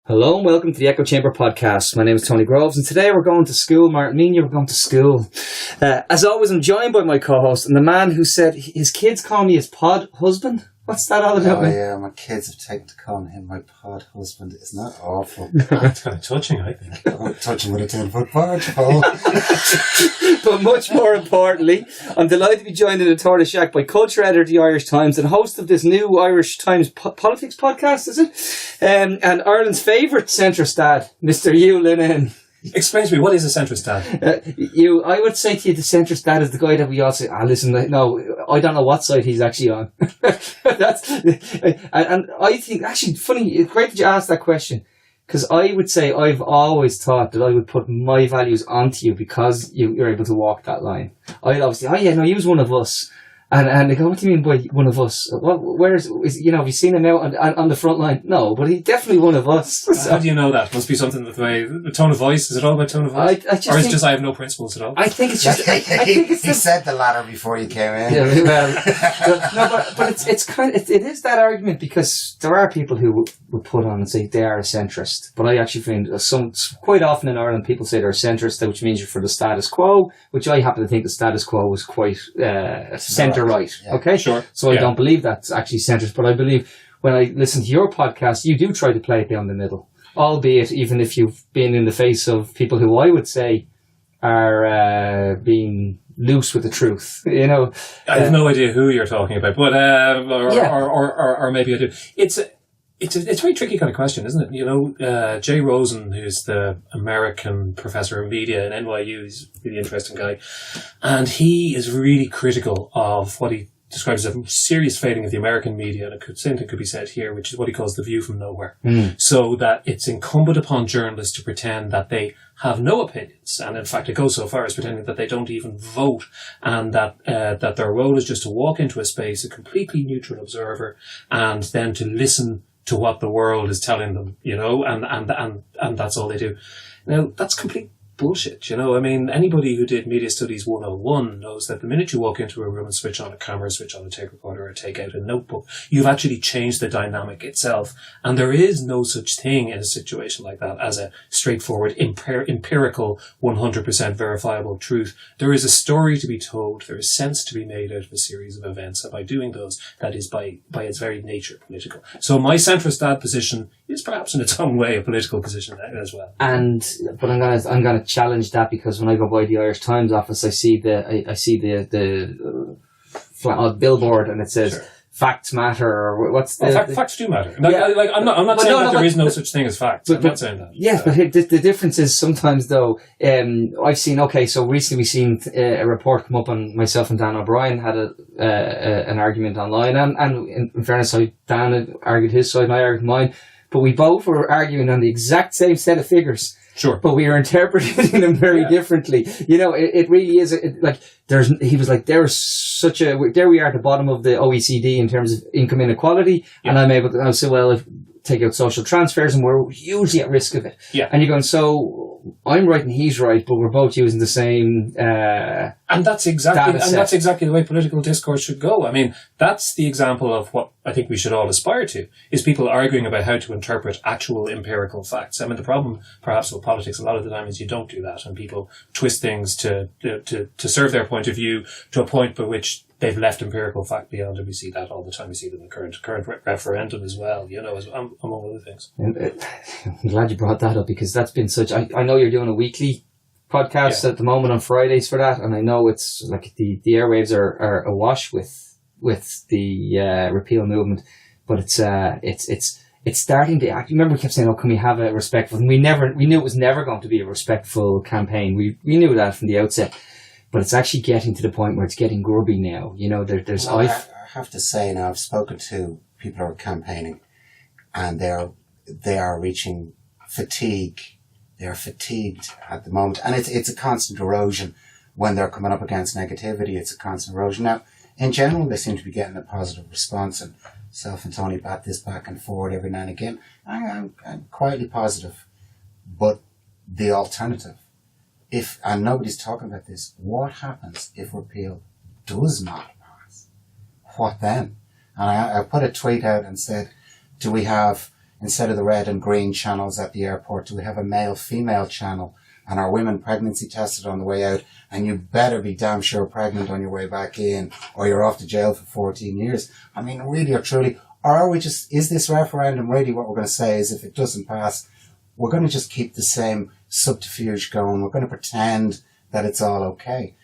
Hello and welcome to the Echo Chamber podcast. My name is Tony Groves and today we're going to school. Martin, me and you are going to school. As always, I'm joined by my co-host and the man who said his kids call me his pod husband. What's that all about? Oh yeah, my kids have taken to calling him my pod husband. Isn't that awful? It's kind of touching, I think. I'm touching with a 10-foot barge pole. But much more importantly, I'm delighted to be joined in the Tortoise Shack by culture editor of the Irish Times and host of this new Irish Times politics podcast, is it? And Ireland's favourite centrist dad, Mr. Hugh Linehan. Explain to me, what is a centrist dad? I would say to you, the centrist dad is the guy that we all say, listen, no, I don't know what side he's actually on. And I think, actually, funny, it's great that you asked that question, because I would say I've always thought that I would put my values onto you because you're able to walk that line. I'd obviously, he was one of us. And they go, what do you mean by one of us? Have you seen him out on the front line? No, but he's definitely one of us. So. How do you know that? Must be something with the tone of voice. Is it all about tone of voice? Or is it just I have no principles at all? I think it's just... He said the latter before you came in. Yeah, well, but it is that argument, because there are people who would put on and say they are a centrist. But I actually find quite often in Ireland people say they're a centrist, which means you're for the status quo, which I happen to think the status quo is quite centre right. Yeah. Okay, sure. So I don't believe that's actually centrist, but I believe when I listen to your podcast, you do try to play it down the middle, albeit even if you've been in the face of people who I would say are being loose with the truth. You know, I have no idea who you're talking about, but or maybe I do. It's a very tricky kind of question, isn't it? You know, Jay Rosen, who's the American professor of media at NYU, he's a really interesting guy. And he is really critical of what he describes as a serious failing of the American media. And same thing could be said here, which is what he calls the view from nowhere. So that it's incumbent upon journalists to pretend that they have no opinions. And in fact, it goes so far as pretending that they don't even vote, and that their role is just to walk into a space, a completely neutral observer, and then to listen to what the world is telling them, you know, and that's all they do. Now, that's complete bullshit, you know. I mean, anybody who did Media Studies 101 knows that the minute you walk into a room and switch on a camera, switch on a tape recorder, or take out a notebook, you've actually changed the dynamic itself. And there is no such thing in a situation like that as a straightforward, empirical, 100% verifiable truth. There is a story to be told. There is sense to be made out of a series of events. And by doing those, that is by its very nature political. So my centrist dad position is perhaps in its own way a political position as well. But I'm gonna challenge that, because when I go by the Irish Times office, I see the billboard and it says, sure, facts matter, or what's the... facts do matter. I'm not saying that there is no such thing as facts. I'm not saying that. Yes, but the difference is sometimes, though, I've seen, so recently we've seen a report come up on myself and Dan O'Brien had an argument online, and in fairness, Dan had argued his side and I argued mine, but we both were arguing on the exact same set of figures. Sure. But we were interpreting them very differently. You know, it really is, he was like, there we are at the bottom of the OECD in terms of income inequality. Yeah. And I'm able to, take out social transfers and we're hugely at risk of it. Yeah. And you're going, so I'm right and he's right, but we're both using the same, and that's exactly the way political discourse should go. I mean, that's the example of what I think we should all aspire to, is people arguing about how to interpret actual empirical facts. I mean, the problem perhaps with politics a lot of the time is you don't do that, and people twist things to serve their point of view to a point by which they've left empirical fact beyond, and we see that all the time. We see it in the current referendum as well, you know, among other things. I'm glad you brought that up, because that's been such... I know you're doing a weekly podcast at the moment on Fridays for that, and I know it's like the airwaves are awash with the repeal movement, but it's starting to... I remember we kept saying, can we have a respectful... And we knew it was never going to be a respectful campaign. We knew that from the outset. But it's actually getting to the point where it's getting grubby now. You know, there's... Well, I have to say now, I've spoken to people who are campaigning, and they are reaching fatigue. They're fatigued at the moment. And it's a constant erosion when they're coming up against negativity. It's a constant erosion. Now, in general, they seem to be getting a positive response, and self and Tony bat this back and forward every now and again. I'm quietly positive. But the alternative, and nobody's talking about this, what happens if repeal does not pass? What then? And I put a tweet out and said, do we have instead of the red and green channels at the airport, do we have a male-female channel? And are women pregnancy tested on the way out? And you better be damn sure pregnant on your way back in, or you're off to jail for 14 years. I mean, really or truly, or are we just, is this referendum really what we're going to say is if it doesn't pass, we're going to just keep the same subterfuge going. We're going to pretend that it's all okay.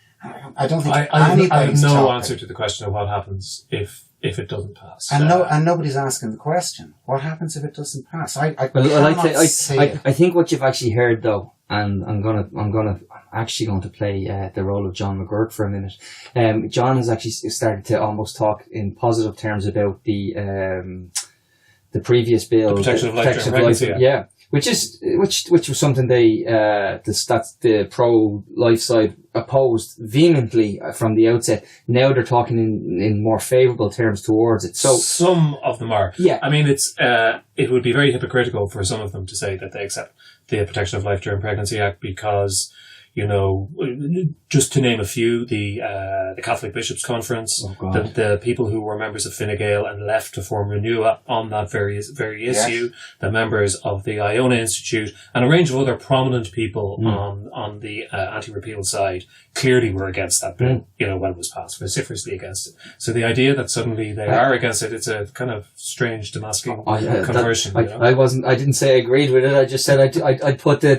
I don't think I have anybody's no talking. answer to the question of what happens if it doesn't pass. And and nobody's asking the question. What happens if it doesn't pass? I think what you've actually heard though, and I'm actually going to play the role of John McGurk for a minute. John has actually started to almost talk in positive terms about the previous bill, the protection of life during pregnancy. Yeah. Which was something the pro-life side opposed vehemently from the outset. Now they're talking in more favourable terms towards it. So some of them are. Yeah. I mean, it would be very hypocritical for some of them to say that they accept the Protection of Life During Pregnancy Act because, you know, just to name a few, the Catholic Bishops' Conference, the people who were members of Fine Gael and left to form Renua on that very issue, the members of the Iona Institute, and a range of other prominent people on the anti-repeal side clearly were against that bill, you know, when it was passed, vociferously against it. So the idea that suddenly they are against it, it's a kind of strange Damascene conversion. I didn't say I agreed with it. I just said I'd put the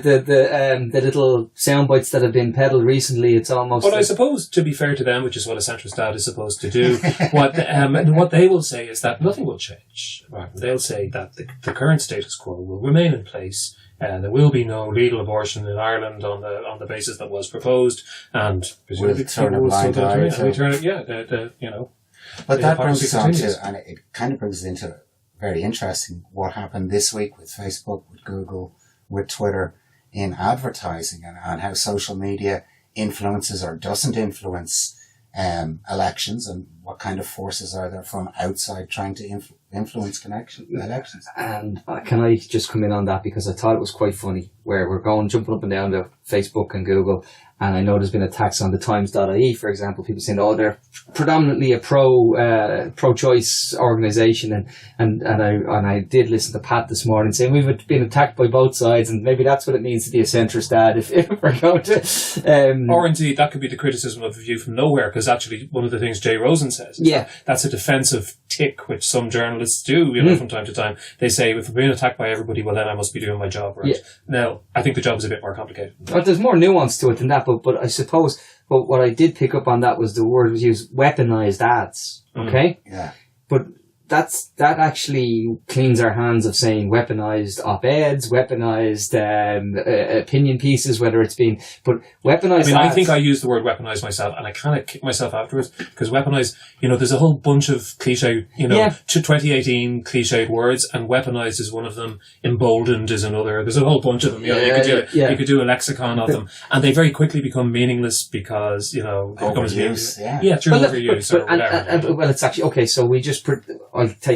little sound bites that have been peddled recently. It's almost. But I suppose, to be fair to them, which is what a centrist dad is supposed to do, what they will say is that nothing will change. They'll say that the current status quo will remain in place. There will be no legal abortion in Ireland on the basis that was proposed, and presumably turn a blind eye. You know. But that brings us on to, and it kind of brings us into very interesting what happened this week with Facebook, with Google, with Twitter in advertising, and how social media influences or doesn't influence elections, and what kind of forces are there from outside trying to influence elections. And can I just come in on that, because I thought it was quite funny, where we're jumping up and down to Facebook and Google, and I know there's been attacks on the Times.ie, for example, people saying, oh, they're predominantly a pro-choice organisation, and I did listen to Pat this morning saying we've been attacked by both sides, and maybe that's what it means to be a centrist dad if we're going to. Or indeed, that could be the criticism of a view from nowhere, because actually one of the things Jay Rosen says, that's a defensive tick which some journalists do, you know, from time to time. They say, if I'm being attacked by everybody, well then I must be doing my job right. Now, I think the job is a bit more complicated. Well, there's more nuance to it than that, but I suppose what I did pick up on that was the word was used, weaponized ads. Okay? Yeah. But that actually cleans our hands of saying weaponized op-eds, weaponized opinion pieces, whether it's been, but weaponized. I think I used the word weaponized myself, and I kind of kicked myself afterwards, because weaponized, you know, there's a whole bunch of cliche, you know, to 2018 cliched words, and weaponized is one of them. Emboldened is another. There's a whole bunch of them. You know, you could do a lexicon of them, and they very quickly become meaningless because, you know, overuse. Through overuse or whatever. Well, it's actually okay. So we just.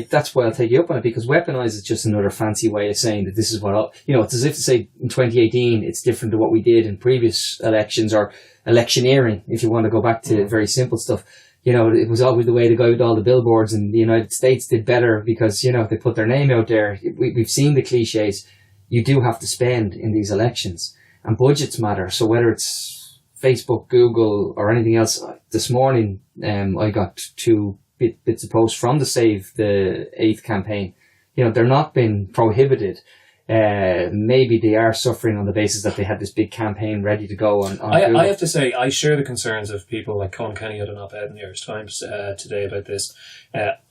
That's why I'll take you up on it, because weaponize is just another fancy way of saying that this is what you know. It's as if to say in 2018 it's different to what we did in previous elections, or electioneering, if you want to go back to very simple stuff. You know, it was always the way to go with all the billboards, and the United States did better because, you know, they put their name out there. We've seen the cliches. You do have to spend in these elections, and budgets matter. So whether it's Facebook, Google, or anything else, this morning I got two bits of posts from the Save the 8th campaign. You know, they're not being prohibited. Maybe they are suffering on the basis that they had this big campaign ready to go on I have to say, I share the concerns of people like Colin Kenny had an op-ed in the Irish Times today about this.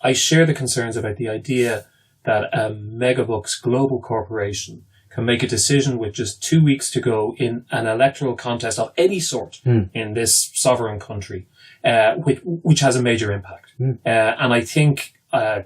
I share the concerns about the idea that a megabooks global corporation can make a decision with just 2 weeks to go in an electoral contest of any sort in this sovereign country, which has a major impact. And I think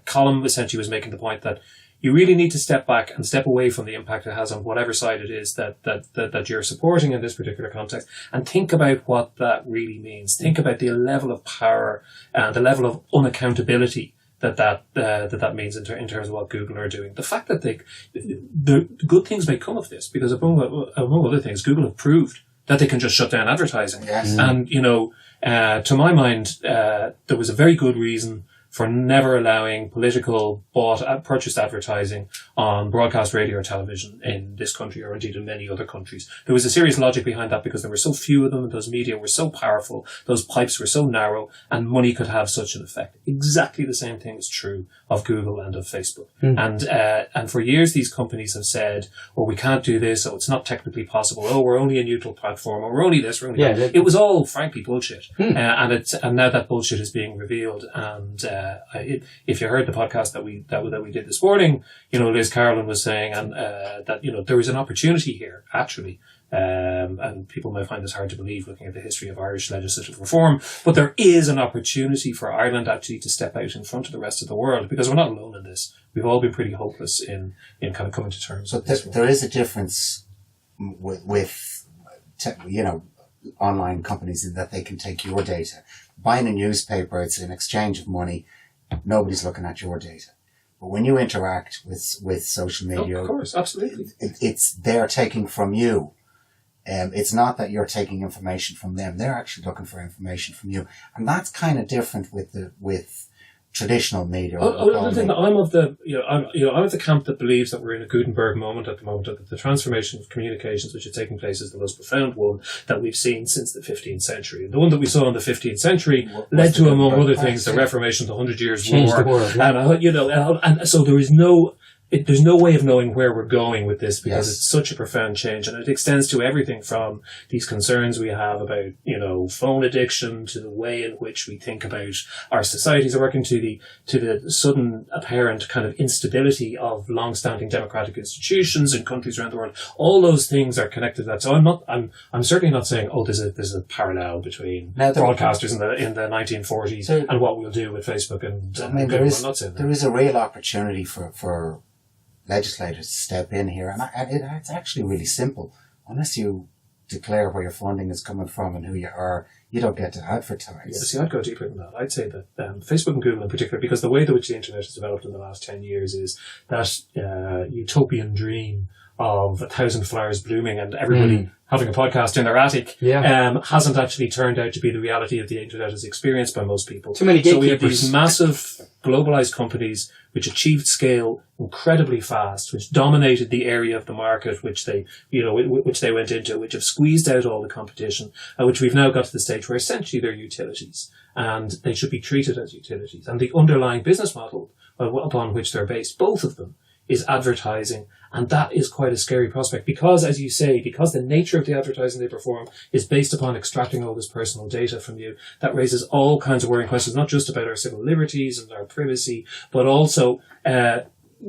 Colin essentially was making the point that you really need to step back and step away from the impact it has on whatever side it is that you're supporting in this particular context, and think about what that really means. Think about the level of power and the level of unaccountability that means in terms of what Google are doing. The fact that the good things may come of this, because among other things, Google have proved that they can just shut down advertising. Yes. And, you know, to my mind, there was a very good reason for never allowing political purchased advertising on broadcast radio or television in this country, or indeed in many other countries. There was a serious logic behind that because there were so few of them, and those media were so powerful, those pipes were so narrow, and money could have such an effect. Exactly the same thing is true of Google and of Facebook. And for years these companies have said, oh, we can't do this, oh, it's not technically possible, oh, we're only a neutral platform, or we're only this, we're only that. It was all, frankly, bullshit. And now that bullshit is being revealed. And if you heard the podcast that we did this morning, Liz Carlin was saying that there is an opportunity here, actually. And people may find this hard to believe looking at the history of Irish legislative reform, but there is an opportunity for Ireland actually to step out in front of the rest of the world, because we're not alone in this. We've all been pretty hopeless in kind of coming to terms with this. There is a difference with online companies in that they can take your data. Buying a newspaper, it's an exchange of money. Nobody's looking at your data. But when you interact with social media, of course, absolutely, they're taking from you. It's not that you're taking information from them; they're actually looking for information from you, and that's kind of different with traditional media. I'm of the camp that believes that we're in a Gutenberg moment at the moment, that the transformation of communications which is taking place is the most profound one that we've seen since the 15th century. And the one that we saw in the 15th century led to, among other things, the Reformation, the 100 Years' War. The world, yeah. And so there is there's no way of knowing where we're going with this, because it's such a profound change, and it extends to everything from these concerns we have about, phone addiction, to the way in which we think about our societies are working, to the sudden apparent kind of instability of long-standing democratic institutions in countries around the world. All those things are connected to that. So I'm certainly not saying, oh, there's a parallel between broadcasters in the 1940s and what we'll do with Facebook and Google. I'm not saying that. There is a real opportunity for legislators to step in here, and it's actually really simple. Unless you declare where your funding is coming from and who you are, you don't get to advertise. Yeah, see, I'd go deeper than that. I'd say that Facebook and Google in particular, because the way in which the internet has developed in the last 10 years is that utopian dream of 1,000 flowers blooming and everybody having a podcast in their attic hasn't actually turned out to be the reality of the internet as experienced by most people. Too many gatekeepers. So we have these massive globalized companies which achieved scale incredibly fast, which dominated the area of the market which they went into, which have squeezed out all the competition, and which we've now got to the stage where essentially they're utilities, and they should be treated as utilities. And the underlying business model upon which they're based, both of them, is advertising. And that is quite a scary prospect because, as you say, because the nature of the advertising they perform is based upon extracting all this personal data from you, that raises all kinds of worrying questions, not just about our civil liberties and our privacy, but also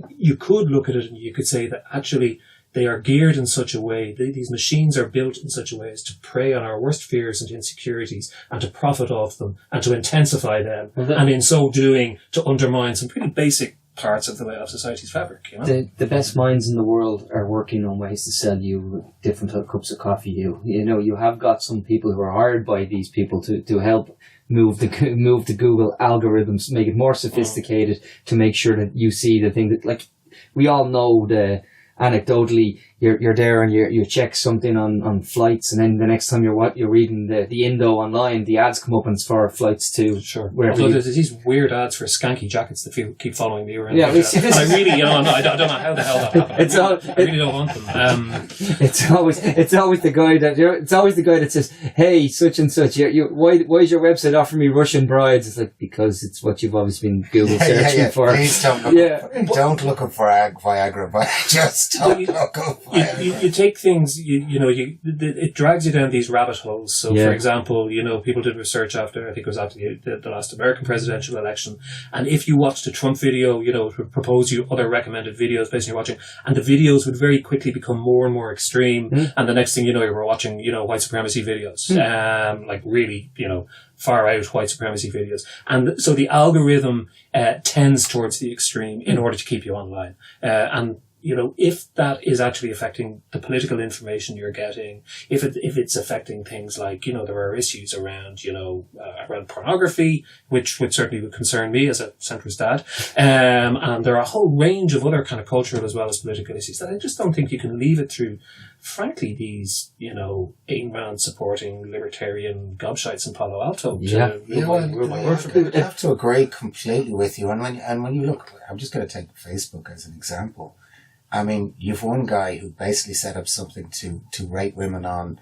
you could look at it and you could say that actually they are geared in such a way, these machines are built in such a way as to prey on our worst fears and insecurities and to profit off them and to intensify them, and in so doing to undermine some pretty basic parts of society's fabric. The best minds in the world are working on ways to sell you different cups of coffee. You have got some people who are hired by these people to help move the Google algorithms, make it more sophisticated, to make sure that you see the thing that, like, we all know anecdotally, you're there and you check something on flights, and then the next time you're reading the Indo online, the ads come up and it's for flights to wherever. So there's these weird ads for skanky jackets that keep following me around. Yeah, I really, I don't know how the hell that happened. I really don't want them. It's always the guy that says, "Hey, such and such, why is your website offering me Russian brides?" It's like, because it's what you've always been Google searching for. Please don't look for Viagra, but just don't look up. You take things, it drags you down these rabbit holes. So, for example, people did research after the last American presidential election, and if you watched a Trump video, it would propose you other recommended videos based on you're watching, and the videos would very quickly become more and more extreme, and the next thing you were watching, white supremacy videos, like really, far out white supremacy videos. And so the algorithm tends towards the extreme in order to keep you online. And if that is actually affecting the political information you're getting, if it's affecting things like, there are issues around, around pornography, which certainly would concern me as a centrist dad. And there are a whole range of other kind of cultural as well as political issues that I just don't think you can leave it through, frankly, these, Ayn Rand supporting libertarian gobshites in Palo Alto. I have to agree completely with you. And when you look, I'm just going to take Facebook as an example. I mean, you've one guy who basically set up something to rate women on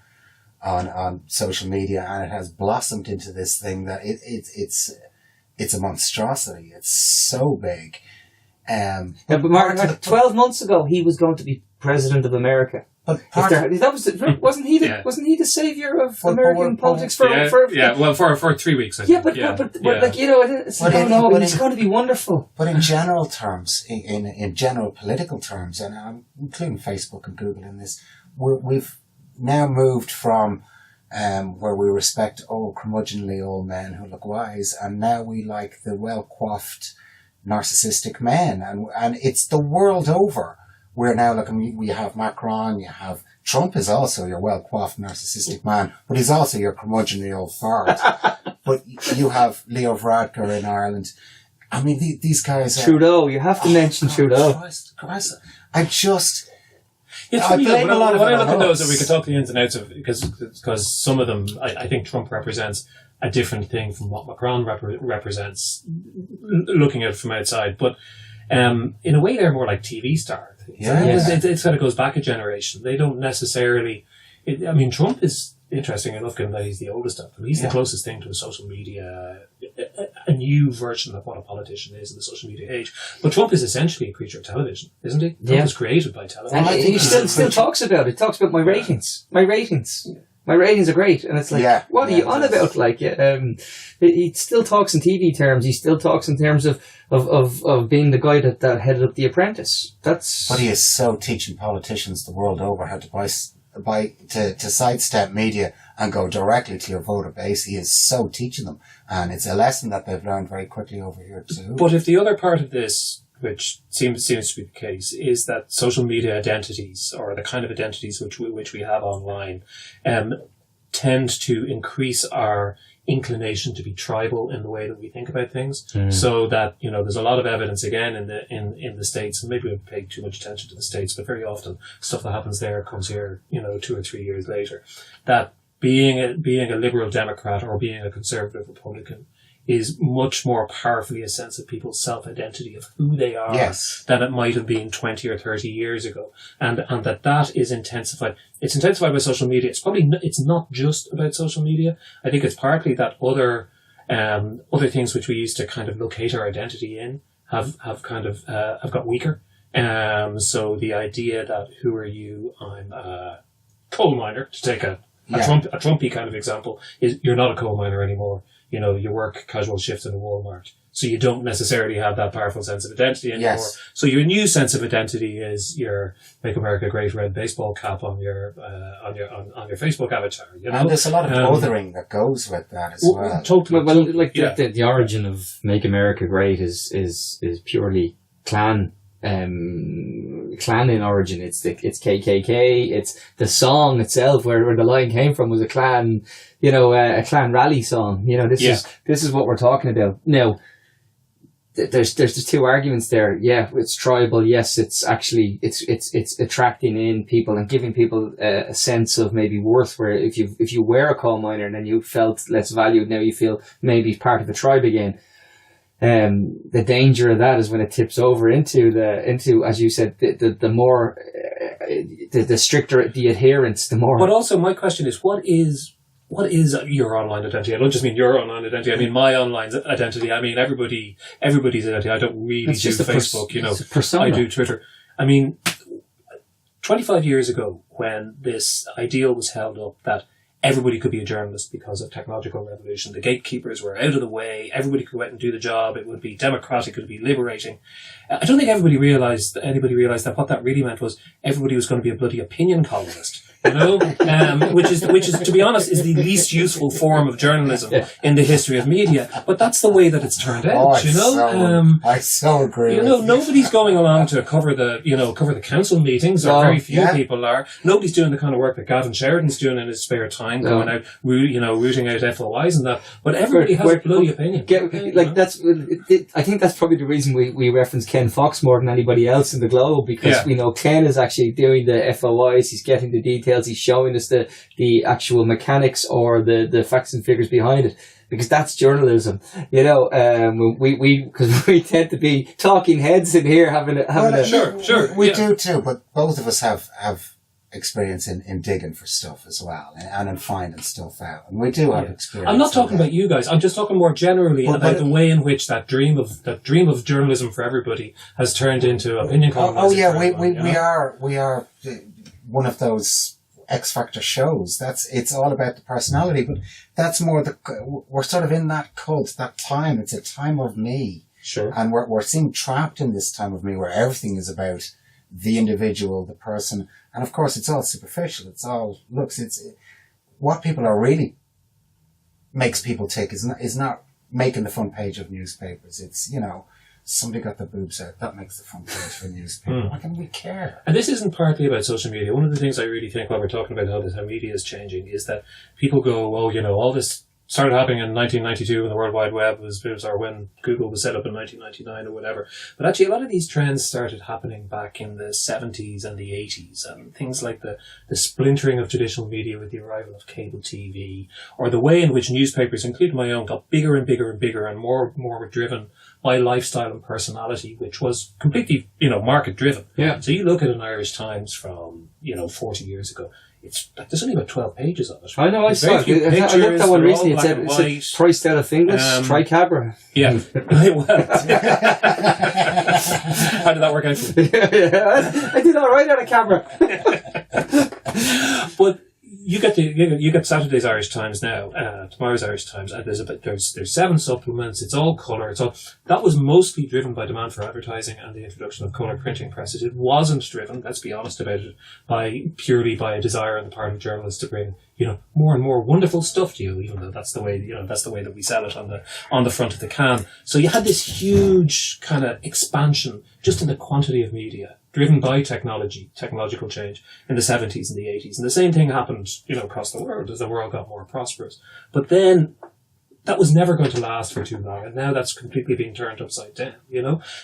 social media, and it has blossomed into this thing that it's a monstrosity. It's so big. But Martin, 12 months ago, he was going to be president of America. But wasn't he the savior of American politics for 3 weeks. I think. It's going to be wonderful. But in general terms, in general political terms, and I'm including Facebook and Google in this, we've now moved from where we respect curmudgeonly old men who look wise, and now we like the well-coiffed, narcissistic men, and it's the world over. We're now looking, we have Macron, you have Trump is also your well-coiffed narcissistic man, but he's also your curmudgeonly old fart. But you have Leo Varadkar in Ireland. I mean, these guys are... Trudeau, you have to mention Trudeau. Christ. I just... I blame a lot of it. When I look at those, and we could talk the ins and outs of, because some of them, I think Trump represents a different thing from what Macron represents, looking at it from outside. But in a way, they're more like TV stars. It sort of goes back a generation. They don't necessarily... Trump is interesting enough in that he's the oldest of them. He's the closest thing to a social media, a new version of what a politician is in the social media age. But Trump is essentially a creature of television, isn't he? Trump was created by television. And he still talks about it. Talks about my ratings. My ratings. My ratings are great. And it's like, what are you on about? Like, he still talks in TV terms. He still talks in terms of being the guy that headed up The Apprentice. But he is so teaching politicians the world over how to sidestep media and go directly to your voter base. He is so teaching them. And it's a lesson that they've learned very quickly over here too. But if the other part of this, which seems to be the case, is that social media identities, or the kind of identities which we have online, tend to increase our inclination to be tribal in the way that we think about things. So that, there's a lot of evidence again in the States, and maybe we pay too much attention to the States, but very often stuff that happens there comes here, 2 or 3 years later. That being a liberal Democrat or being a conservative Republican is much more powerfully a sense of people's self-identity of who they are than it might have been 20 or 30 years ago. And that is intensified. It's intensified by social media. It's not just about social media. I think it's partly that other things which we used to kind of locate our identity in have got weaker. So the idea that who are you? I'm a coal miner, to take a Trumpy kind of example, is you're not a coal miner anymore. You work casual shifts in a Walmart. So you don't necessarily have that powerful sense of identity anymore. Yes. So your new sense of identity is your Make America Great red baseball cap on your Facebook avatar. And there's a lot of othering that goes with that as well. Totally. Well, the origin of Make America Great is purely clan in origin. It's KKK. It's the song itself where the line came from was a clan, a clan rally song. This is what we're talking about. Now, there's two arguments there. Yeah, it's tribal. Yes, it's actually, it's attracting in people and giving people a sense of maybe worth, where if you were a coal miner and then you felt less valued, now you feel maybe part of the tribe again. The danger of that is when it tips over into as you said, the more the stricter the adherence, the more. But also, my question is, what is your online identity? I don't just mean your online identity. I mean my online identity. I mean everybody's identity. I don't really do Facebook. I do Twitter. I mean, 25 years ago, when this ideal was held up that everybody could be a journalist because of technological revolution. The gatekeepers were out of the way. Everybody could go out and do the job. It would be democratic. It would be liberating. I don't think anybody realized that what that really meant was everybody was going to be a bloody opinion columnist. you know, which is to be honest is the least useful form of journalism in the history of media. But that's the way that it's turned out. I so agree. You know, nobody's going along to cover the council meetings, or very few people are. Nobody's doing the kind of work that Gavin Sheridan's doing in his spare time, going out, rooting out FOIs and that. But everybody has a bloody opinion. I think that's probably the reason we reference Ken Fox more than anybody else in the globe, because we know Ken is actually doing the FOIs, he's getting the details, he's showing us the actual mechanics or the facts and figures behind it, because that's journalism, you know. Because we tend to be talking heads in here, having sure, we do too, but both of us have experience in digging for stuff as well, and in finding stuff out, and we do have experience. I'm not talking about you guys. I'm just talking more generally about the way in which that dream of journalism for everybody has turned into opinion column. We are one of those X Factor shows. It's all about the personality, but that's more we're sort of in that cult, that time. It's a time of me, sure, and we're seeing trapped in this time of me where everything is about the individual, the person. And of course, it's all superficial. It's all looks. It's what people are really makes people tick is not making the front page of newspapers. It's, you know, somebody got the boobs out. That makes the front page for a newspaper. Why can we care? And this isn't partly about social media. One of the things I really think while we're talking about how media is changing is that people go, oh, you know, all this started happening in 1992 when the World Wide Web was, or when Google was set up in 1999 or whatever. But actually, a lot of these trends started happening back in the 70s and the 80s, and things like the splintering of traditional media with the arrival of cable TV, or the way in which newspapers, including my own, got bigger and bigger and bigger, and more driven by lifestyle and personality, which was completely, you know, market driven. Yeah. So you look at an Irish Times from, 40 years ago. It's like there's only about 12 pages of it. I know, I saw it. I looked at one recently. It said priced out of English, Tricabra. Yeah. Well, how did that work out for you? I did all right out of Cabra. But you get Saturday's Irish Times now, tomorrow's Irish Times, and there's 7 supplements. It's all colour. That was mostly driven by demand for advertising and the introduction of colour printing presses. It wasn't driven, let's be honest about it, purely by a desire on the part of journalists to bring, more and more wonderful stuff to you, even though that's the way that we sell it on the front of the can. So you had this huge kind of expansion just in the quantity of media, driven by technological change in the 70s and the 80s. And the same thing happened, across the world as the world got more prosperous. But then that was never going to last for too long. And now that's completely being turned upside down,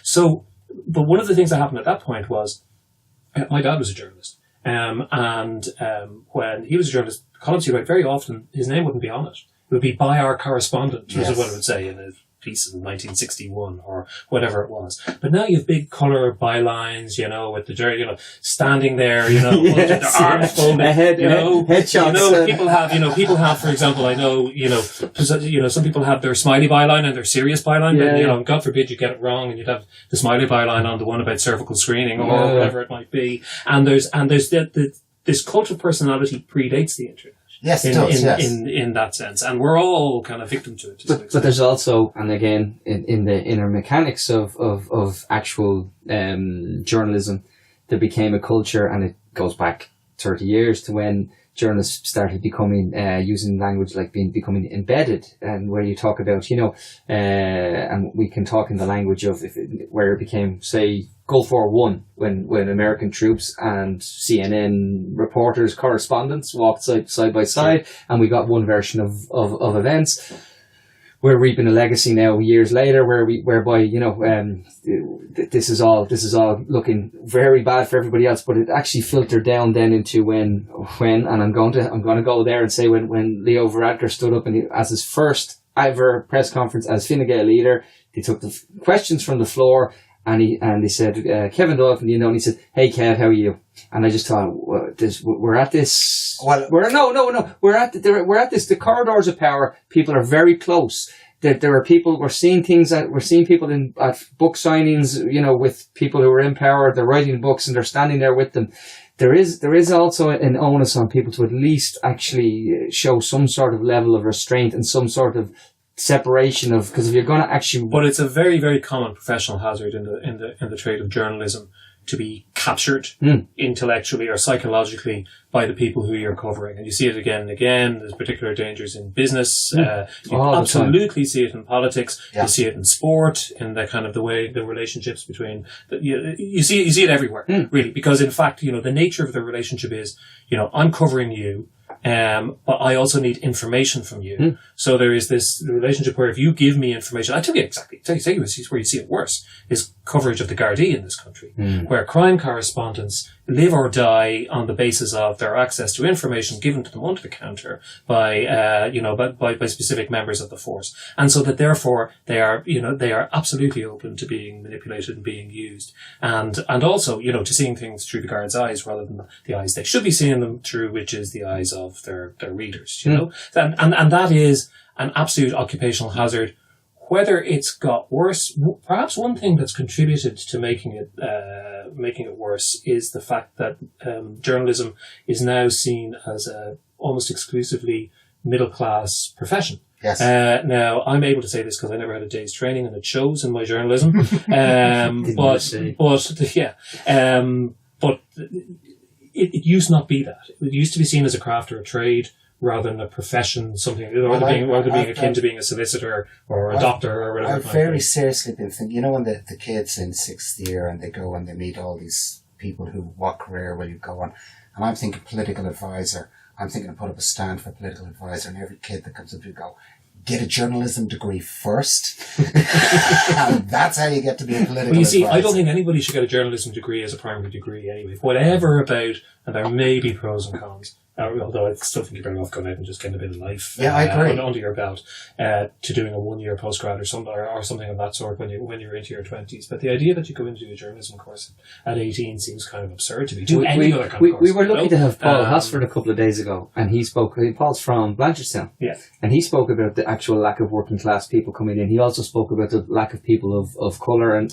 So, but one of the things that happened at that point was, my dad was a journalist. When he was a journalist, the columns he wrote, very often his name wouldn't be on it. It would be by our correspondent, which is what it would say in a piece in 1961 or whatever it was. But now you have big colour bylines, with the jury, standing there, their arms folded, headshots. People have, for example, I know, some people have their smiley byline and their serious byline, but, God forbid you get it wrong and you'd have the smiley byline on the one about cervical screening or whatever it might be. And there's this cult of personality predates the internet. Yes, it does, in that sense, and we're all kind of victim to it. But there's also, and again, in the inner mechanics of actual journalism, there became a culture, and it goes back 30 years to when journalists started becoming using language like becoming embedded, and where you talk about and we can talk in the language of where it became, say, Gulf War I, when American troops and CNN reporters, correspondents walked side by side, and we got one version of events. We're reaping a legacy now years later, whereby this is all looking very bad for everybody else, but it actually filtered down then into when and I'm going to go there and say when Leo Varadkar stood up and as his first ever press conference as Fine Gael leader, he took the questions from the floor. And he said, Kevin Doyle, and he said, "Hey, Kev, how are you?" And I just thought, we're at this. Well, we're at this. The corridors of power. People are very close. There are people. We're seeing people at book signings. With people who are in power. They're writing books and they're standing there with them. There is also an onus on people to at least actually show some sort of level of restraint and some sort of separation because if you're going to actually, but it's a very, very common professional hazard in the trade of journalism to be captured intellectually or psychologically by the people who you're covering. And you see it again and again. There's particular dangers in business. You absolutely see it in politics. Yeah. You see it in sport, in the kind of the way the relationships between you see it everywhere, really, because in fact, the nature of the relationship is, I'm covering you. But I also need information from you. So there is this relationship where if you give me information, I tell you exactly, tell you where you see it worse is coverage of the Gardaí in this country, where crime correspondents live or die on the basis of their access to information given to them under the counter by specific members of the force. And so that therefore they are absolutely open to being manipulated and being used. And also, to seeing things through the guards' eyes rather than the eyes they should be seeing them through, which is the eyes of their readers, And that is an absolute occupational hazard. Whether it's got worse, perhaps one thing that's contributed to making it worse is the fact that journalism is now seen as a almost exclusively middle class profession. Yes. Now I'm able to say this because I never had a day's training, and it shows in my journalism. But it used to not be that. It used to be seen as a craft or a trade, rather than a profession, something, rather being akin to being a solicitor or a doctor or whatever. I've very seriously been thinking, when the kids in sixth year and they go and they meet all these people who, what career will you go on? And I'm thinking political advisor. I'm thinking to put up a stand for political advisor, and every kid that comes up to go, get a journalism degree first. And that's how you get to be a political advisor. I don't think anybody should get a journalism degree as a primary degree anyway. Whatever about, and there may be pros and cons, although I still think you're better off going out and just getting a bit of life I agree. Under your belt to doing a 1 year postgrad or something of that sort when you're into your 20s. But the idea that you go into a journalism course at 18 seems kind of absurd to me. We were lucky to have Paul Hosford a couple of days ago, and he spoke. Paul's from Blanchardstown, and he spoke about the actual lack of working class people coming in. He also spoke about the lack of people of colour and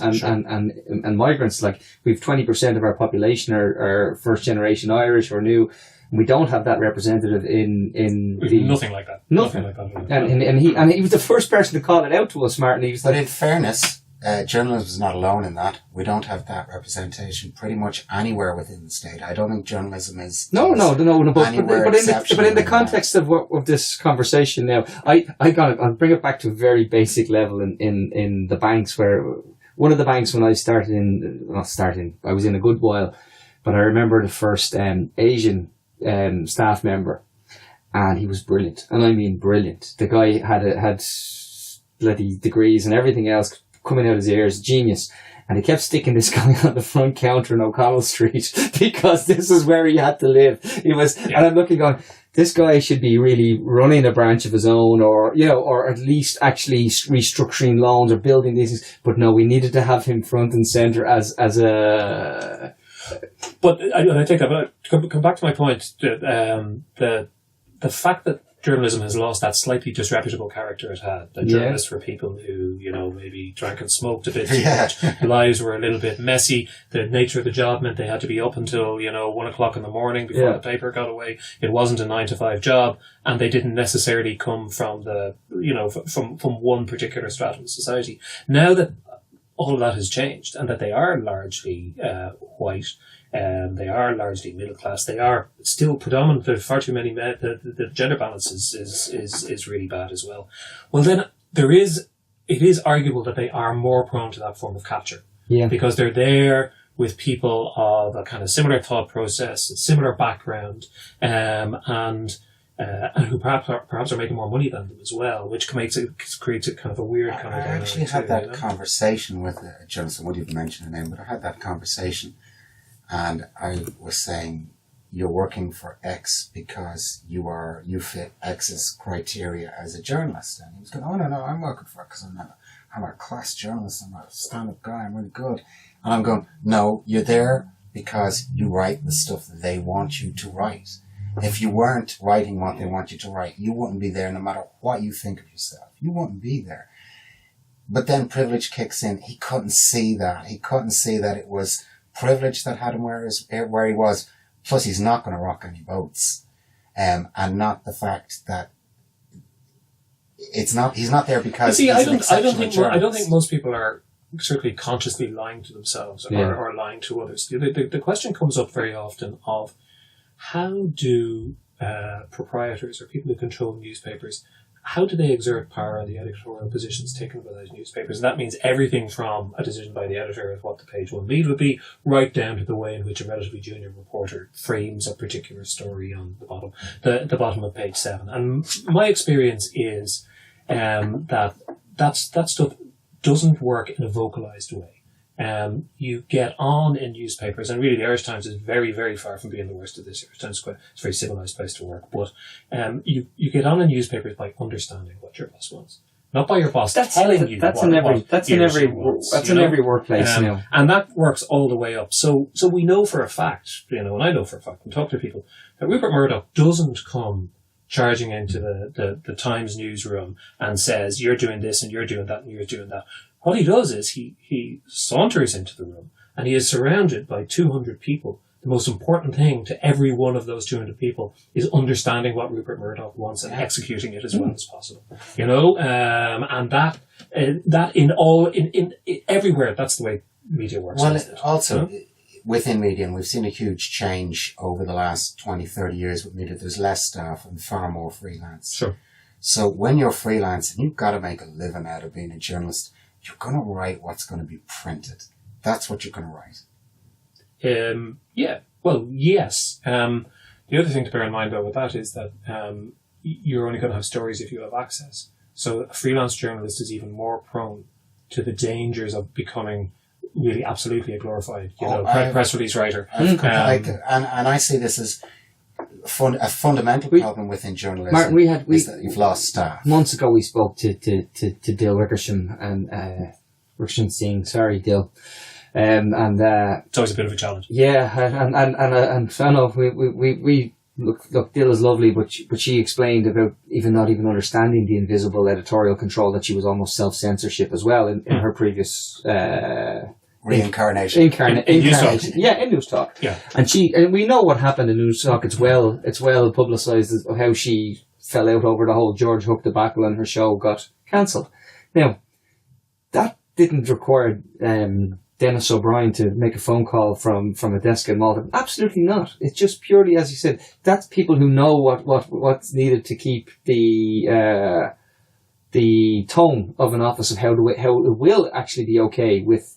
migrants. Like, we've 20% of our population are first generation Irish or new. We don't have that representative in nothing like that. Nothing like that. And he was the first person to call it out to us, Martin. He was but in fairness, journalism is not alone in that. We don't have that representation pretty much anywhere within the state. I don't think journalism is no. But in the context of this conversation now, I'll bring it back to a very basic level in the banks, where one of the banks when I I was in a good while, but I remember the first Asian staff member, and he was brilliant, and I mean brilliant. The guy had bloody degrees and everything else coming out his ears, genius. And he kept sticking this guy on the front counter in O'Connell Street because this is where he had to live. And I'm looking going, this guy should be really running a branch of his own, or at least actually restructuring loans or building these things. But no, we needed to have him front and center as a. But I take that. But come back to my point. The fact that journalism has lost that slightly disreputable character it had. That journalists were people who, maybe drank and smoked a bit too much. Lives were a little bit messy. The nature of the job meant they had to be up until 1 o'clock in the morning before the paper got away. It wasn't a 9 to 5 job, and they didn't necessarily come from from one particular stratum of society. Now that all of that has changed, and that they are largely white, they are largely middle class, they are still predominant. There are far too many men. The gender balance is really bad as well. Well, then it is arguable that they are more prone to that form of capture, because they're there with people of a kind of similar thought process, a similar background, and who perhaps are making more money than them as well, which creates a kind of a weird kind of. I actually had that conversation with a journalist. I won't even mention her name, but I had that conversation, and I was saying, you're working for X because you fit X's criteria as a journalist, and he was going, oh no, I'm working for it because I'm a class journalist, I'm a stand-up guy, I'm really good, and I'm going, no, you're there because you write the stuff that they want you to write. If you weren't writing what they want you to write, you wouldn't be there no matter what you think of yourself. You wouldn't be there. But then privilege kicks in. He couldn't see that. He couldn't see that it was privilege that had him where he was. Plus, he's not going to rock any boats. And not the fact that he's not there because I don't think most people are certainly consciously lying to themselves or lying to others. The question comes up very often of how do proprietors or people who control newspapers, how do they exert power on the editorial positions taken by those newspapers? And that means everything from a decision by the editor of what the page one lead would be, right down to the way in which a relatively junior reporter frames a particular story on the bottom of page 7. And my experience is that stuff doesn't work in a vocalized way. You get on in newspapers, and really the Irish Times is very, very far from being the worst of this. Irish Times is a very civilised place to work, but you get on in newspapers by understanding what your boss wants, not by your boss telling you. That's in every workplace now, and that works all the way up. So we know for a fact, and I know for a fact, and talk to people, that Rupert Murdoch doesn't come charging into the Times newsroom and says, you're doing this and you're doing that and you're doing that. What he does is he saunters into the room and he is surrounded by 200 people. The most important thing to every one of those 200 people is understanding what Rupert Murdoch wants and executing it as well as possible. And that in everywhere, that's the way media works. Well, also within media, and we've seen a huge change over the last 20, 30 years with media. There's less staff and far more freelance. Sure. So when you're freelance and you've got to make a living out of being a journalist, you're going to write what's going to be printed. That's what you're going to write. Yes. The other thing to bear in mind, though, with that is that you're only going to have stories if you have access. So a freelance journalist is even more prone to the dangers of becoming really absolutely a glorified, press release writer. And I see this as a fundamental problem within journalism. Martin, is that you've lost staff. Months ago, we spoke to Dill Wickersham and Wickersham Singh. Sorry, Dill. It's always a bit of a challenge. Yeah, and I know we look. Dill is lovely, but she explained about not even understanding the invisible editorial control, that she was almost self-censorship as well in her previous reincarnation. Incarnation. Yeah, in News Talk. Yeah. And we know what happened in News Talk. It's well publicised of how she fell out over the whole George Hook debacle and her show got cancelled. Now, that didn't require Dennis O'Brien to make a phone call from a desk in Malta. Absolutely not. It's just purely, as you said, that's people who know what's needed to keep the tone of an office of how it will actually be okay with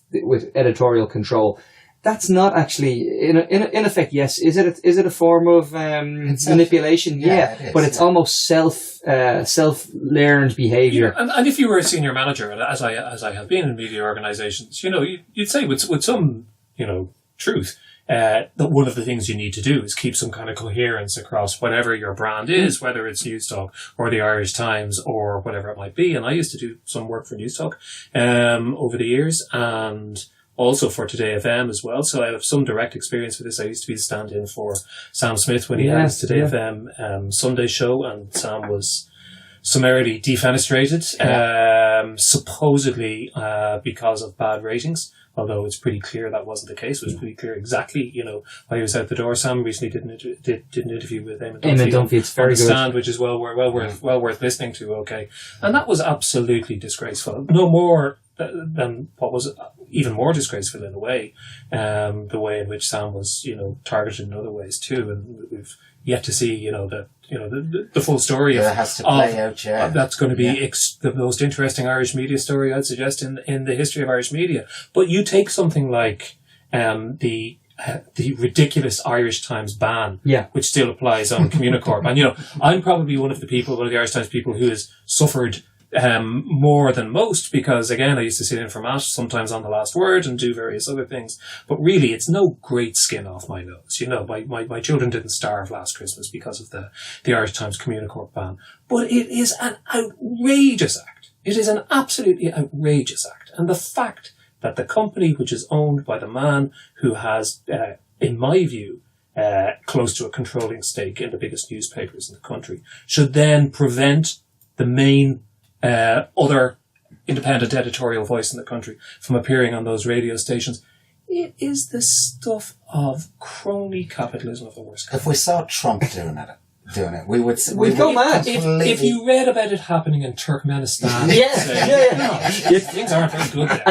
editorial control. That's not actually in effect. Yes, is it a form of manipulation? Yeah, it is, but it's almost self learned behaviour. Yeah, and if you were a senior manager, as I have been in media organisations, you'd say with some truth that one of the things you need to do is keep some kind of coherence across whatever your brand is, whether it's News Talk or the Irish Times or whatever it might be. And I used to do some work for News Talk over the years, and also for Today FM as well. So I have some direct experience with this. I used to be the stand-in for Sam Smith when he had his Today FM Sunday show, and Sam was summarily defenestrated, supposedly because of bad ratings. Although it's pretty clear that wasn't the case. It was pretty clear exactly, why he was out the door. Sam recently did an interview with Eamon Dunphy. It's very good. Stand, which is well worth listening to. Okay, and that was absolutely disgraceful. No more than what was even more disgraceful in a way, the way in which Sam was, targeted in other ways too. And we've yet to see, the full story that has to play out. Yeah, that's going to be the most interesting Irish media story, I'd suggest, in the history of Irish media. But you take something like the ridiculous Irish Times ban, which still applies on Communicorp, and I'm probably one of the Irish Times people who has suffered more than most, because again, I used to sit in for Matt sometimes on the last word and do various other things, but really it's no great skin off my nose. My children didn't starve last Christmas because of the Irish Times Communicorp ban, but it is an outrageous act. It is an absolutely outrageous act. And the fact that the company, which is owned by the man who has, in my view, close to a controlling stake in the biggest newspapers in the country, should then prevent the main other independent editorial voice in the country from appearing on those radio stations. It is the stuff of crony capitalism of the worst kind. If we saw Trump doing it, doing it. We would go mad. If you read about it happening in Turkmenistan, things aren't very good there.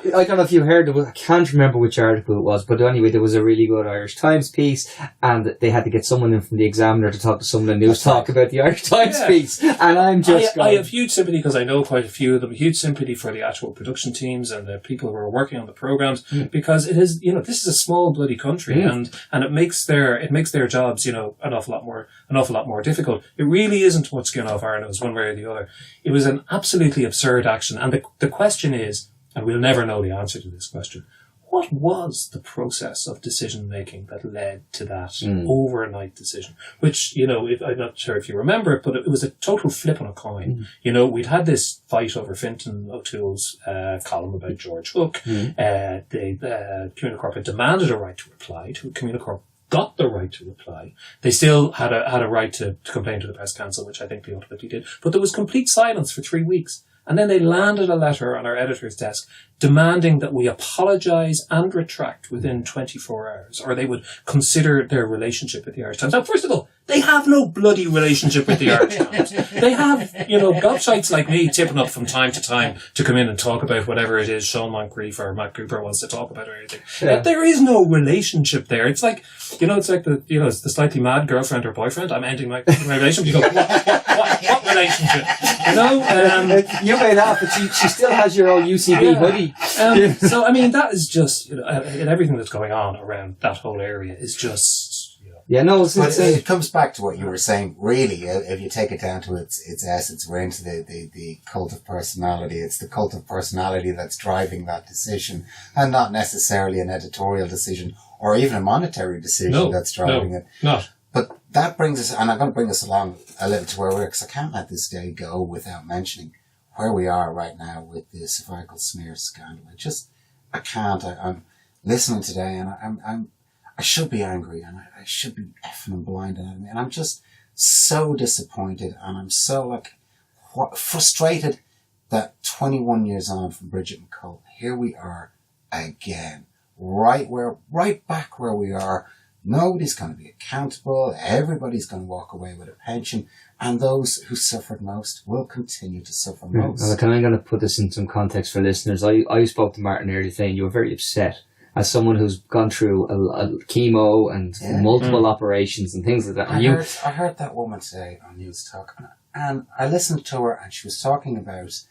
And I don't know if you heard, I can't remember which article it was, but anyway, there was a really good Irish Times piece, and they had to get someone in from the Examiner to talk to someone in the news, talk about the Irish Times piece. And I'm just I have huge sympathy, because I know quite a few of them, huge sympathy for the actual production teams and the people who are working on the programs, because it is, this is a small bloody country, and it makes their jobs, an awful lot more difficult. It really isn't much skin off our nose one way or the other. It was an absolutely absurd action, and the question is, and we'll never know the answer to this question, what was the process of decision-making that led to that overnight decision? Which, I'm not sure if you remember it, but it was a total flip on a coin. We'd had this fight over Fintan O'Toole's column about George Hook. Communicorp had demanded a right to reply. Communicorp got the right to reply. They still had a right to complain to the Press Council, which I think they ultimately did. But there was complete silence for 3 weeks. And then they landed a letter on our editor's desk demanding that we apologise and retract within 24 hours, or they would consider their relationship with the Irish Times. Now, first of all, they have no bloody relationship with the Irish Times. They have, gobshites like me tipping up from time to time to come in and talk about whatever it is Sean Moncrief or Matt Cooper wants to talk about or anything. Yeah. There is no relationship there. It's like, it's the slightly mad girlfriend or boyfriend. I'm ending my relationship. You go, what relationship? You may laugh, but she still has your old UCB hoodie. So, that is just, and everything that's going on around that whole area is just, it comes back to what you were saying. Really, if you take it down to its essence, we're into the cult of personality. It's the cult of personality that's driving that decision, and not necessarily an editorial decision or even a monetary decision that's driving it. Not. But that brings us, and I'm going to bring us along a little to where we're, because I can't let this day go without mentioning where we are right now with the cervical smear scandal. I can't. I'm listening today, and I should be angry, and I should be effing and blinded at me, and I'm just so disappointed, and I'm so frustrated that 21 years on from Bridget McCullough, here we are again, right back where we are. Nobody's going to be accountable. Everybody's going to walk away with a pension. And those who suffered most will continue to suffer most. Well, I'm going to put this in some context for listeners. I spoke to Martin earlier today, and you were very upset as someone who's gone through a chemo and multiple operations and things like that. I heard that woman today on News Talk, and I listened to her, and she was talking about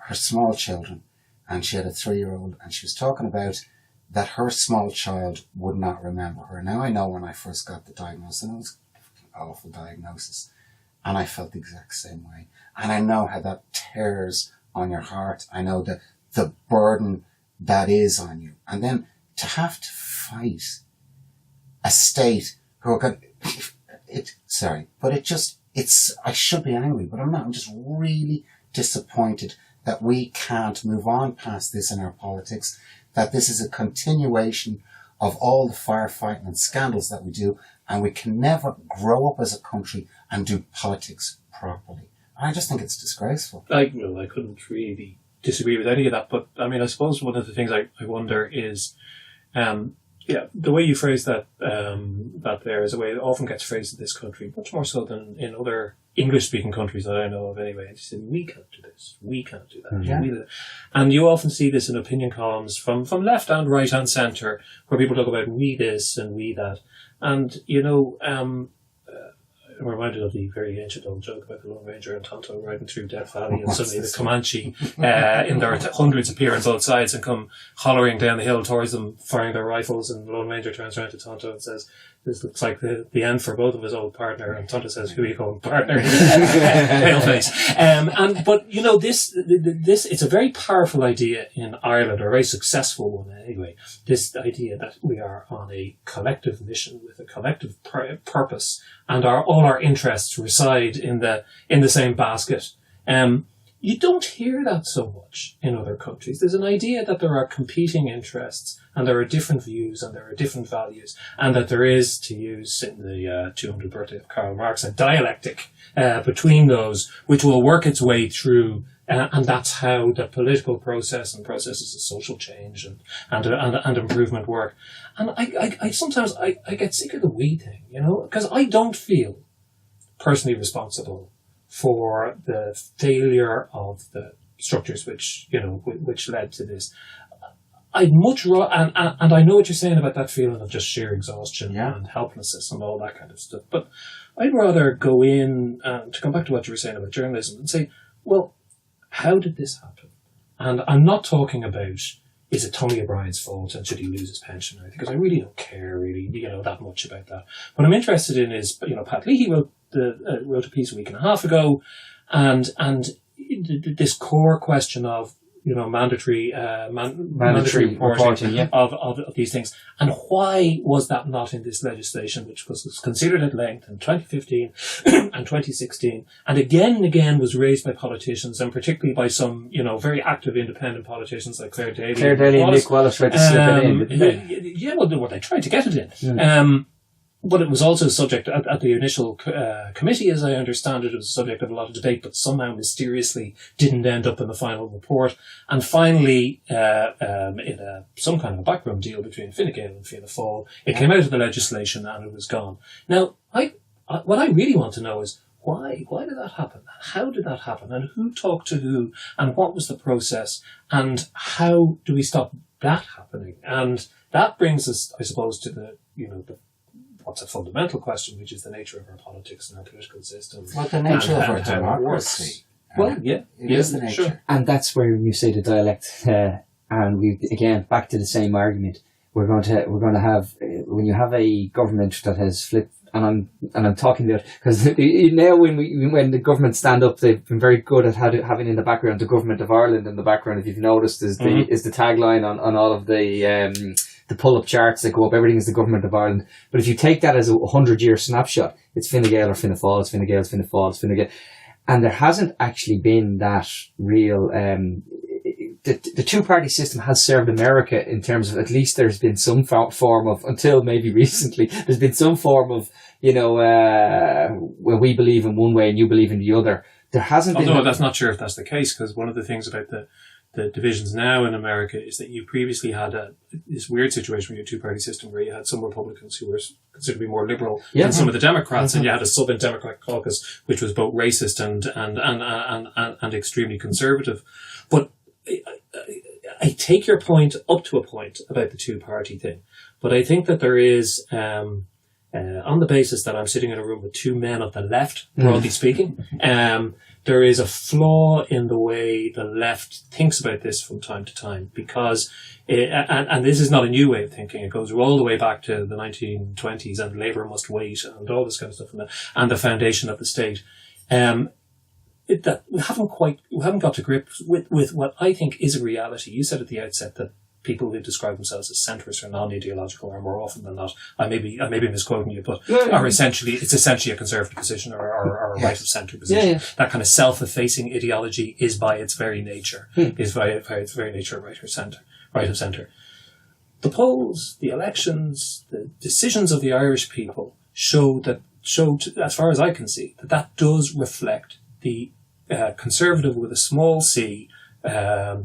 her small children, and she had a 3-year-old, and she was talking about that her small child would not remember her. Now, I know when I first got the diagnosis, and it was an awful diagnosis, and I felt the exact same way. And I know how that tears on your heart. I know the burden that is on you. And then to have to fight a state who are going I should be angry, but I'm not. I'm just really disappointed that we can't move on past this in our politics, that this is a continuation of all the firefighting and scandals that we do, and we can never grow up as a country and do politics properly. I just think it's disgraceful. I couldn't really disagree with any of that, but I suppose one of the things I wonder is, the way you phrase that there is a way it often gets phrased in this country, much more so than in other English-speaking countries that I know of anyway. You say, we can't do this, we can't do that. Yeah. And you often see this in opinion columns from left and right and centre, where people talk about we this and we that. And, I'm reminded of the very ancient old joke about the Lone Ranger and Tonto riding through Death Valley, and suddenly the Comanche in their hundreds appear on both sides and come hollering down the hill towards them, firing their rifles, and the Lone Ranger turns around to Tonto and says, "This looks like the end for both of his old partner." And Tonto says, "Who are you calling partner?" Paleface. But this it's a very powerful idea in Ireland, or a very successful one anyway. This idea that we are on a collective mission with a collective purpose, and all our interests reside in the same basket. You don't hear that so much in other countries. There's an idea that there are competing interests, and there are different views, and there are different values, and that there is, to use in the 200th birthday of Karl Marx, a dialectic between those, which will work its way through And that's how the political process and processes of social change and improvement work. And I sometimes get sick of the we thing, because I don't feel personally responsible for the failure of the structures which led to this. I'd much rather, and I know what you're saying about that feeling of just sheer exhaustion and helplessness and all that kind of stuff, but I'd rather go in, to come back to what you were saying about journalism, and say, well, how did this happen? And I'm not talking about, is it Tony O'Brien's fault and should he lose his pension? Because I really don't care that much about that. What I'm interested in is, Pat Leahy wrote a piece a week and a half ago, and this core question of mandatory reporting of these things. And why was that not in this legislation, which was considered at length in 2015 and 2016, and again was raised by politicians, and particularly by some, very active independent politicians like Claire Daly. Claire Daly and Nick Wallace tried to slip it in, didn't they? Yeah, well, they tried to get it in. But it was also subject at the initial committee, as I understand it. It was a subject of a lot of debate, but somehow mysteriously didn't end up in the final report. And finally, in some kind of a backroom deal between Fine Gael and Fianna Fáil, it came out of the legislation and it was gone. Now, what I really want to know is why did that happen? How did that happen? And who talked to who? And what was the process? And how do we stop that happening? And that brings us, I suppose, to the what's a fundamental question, which is the nature of our politics and our political system. Well, the nature of our democracy. Well, it is the nature. Sure. And that's where you say the dialect, and we again back to the same argument. We're going to have, when you have a government that has flipped, and I'm talking about, because now when the government stand up, they've been very good at having in the background the government of Ireland in the background. If you've noticed, is the tagline on all of the pull-up charts that go up, everything is the government of Ireland. But if you take that as a 100-year snapshot, it's Fine Gael or Fianna Fáil, it's Fine Gael, it's Fianna Fáil, it's Fine Gael. And there hasn't actually been that real... The two-party system has served America in terms of, at least there's been some form of, until maybe recently, there's been some form of, where we believe in one way and you believe in the other. There hasn't been... Although that's not sure if that's the case, because one of the things about the divisions now in America is that you previously had this weird situation with your two-party system where you had some Republicans who were considered to be more liberal than some of the Democrats, and you had a Southern Democrat caucus which was both racist and extremely conservative. But I take your point up to a point about the two-party thing, but I think that there is, on the basis that I'm sitting in a room with two men of the left, broadly speaking, there is a flaw in the way the left thinks about this from time to time, because, and this is not a new way of thinking, it goes all the way back to the 1920s and Labour must wait and all this kind of stuff, and the foundation of the state. That we haven't got to grips with what I think is a reality. You said at the outset that people who describe themselves as centrist or non-ideological are more often than not, I may be misquoting you, but are essentially a conservative position or a right of centre position. Yeah. That kind of self-effacing ideology is by its very nature, a right of centre. The polls, the elections, the decisions of the Irish people show, as far as I can see, that does reflect the conservative with a small c,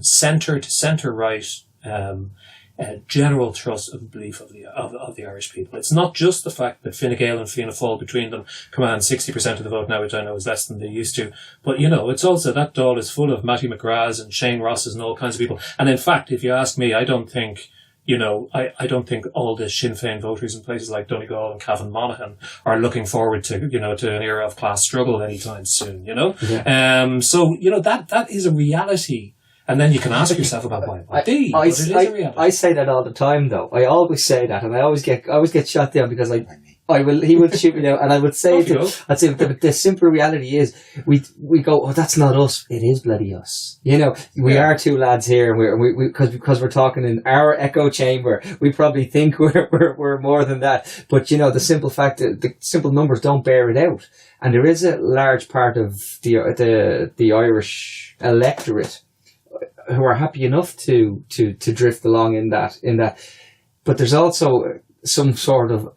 centre to centre right, general trust of belief of the Irish people. It's not just the fact that Fine Gael and Fianna Fáil between them command 60% of the vote now, which I know is less than they used to. But it's also that Dáil is full of Matty McGraths and Shane Rosses and all kinds of people. And in fact, if you ask me, I don't think all the Sinn Féin voters in places like Donegal and Cavan Monaghan are looking forward to an era of class struggle anytime soon. Yeah. So that is a reality. And then you can ask yourself about why. I say that all the time, though. I always say that, and I always get shot down because he would shoot me down, and I would say the simple reality is we go, oh, that's not us. It is bloody us. We are two lads here, and because we're talking in our echo chamber, we probably think we're more than that. But the simple fact that the simple numbers don't bear it out, and there is a large part of the Irish electorate who are happy enough to drift along in that, but there's also some sort of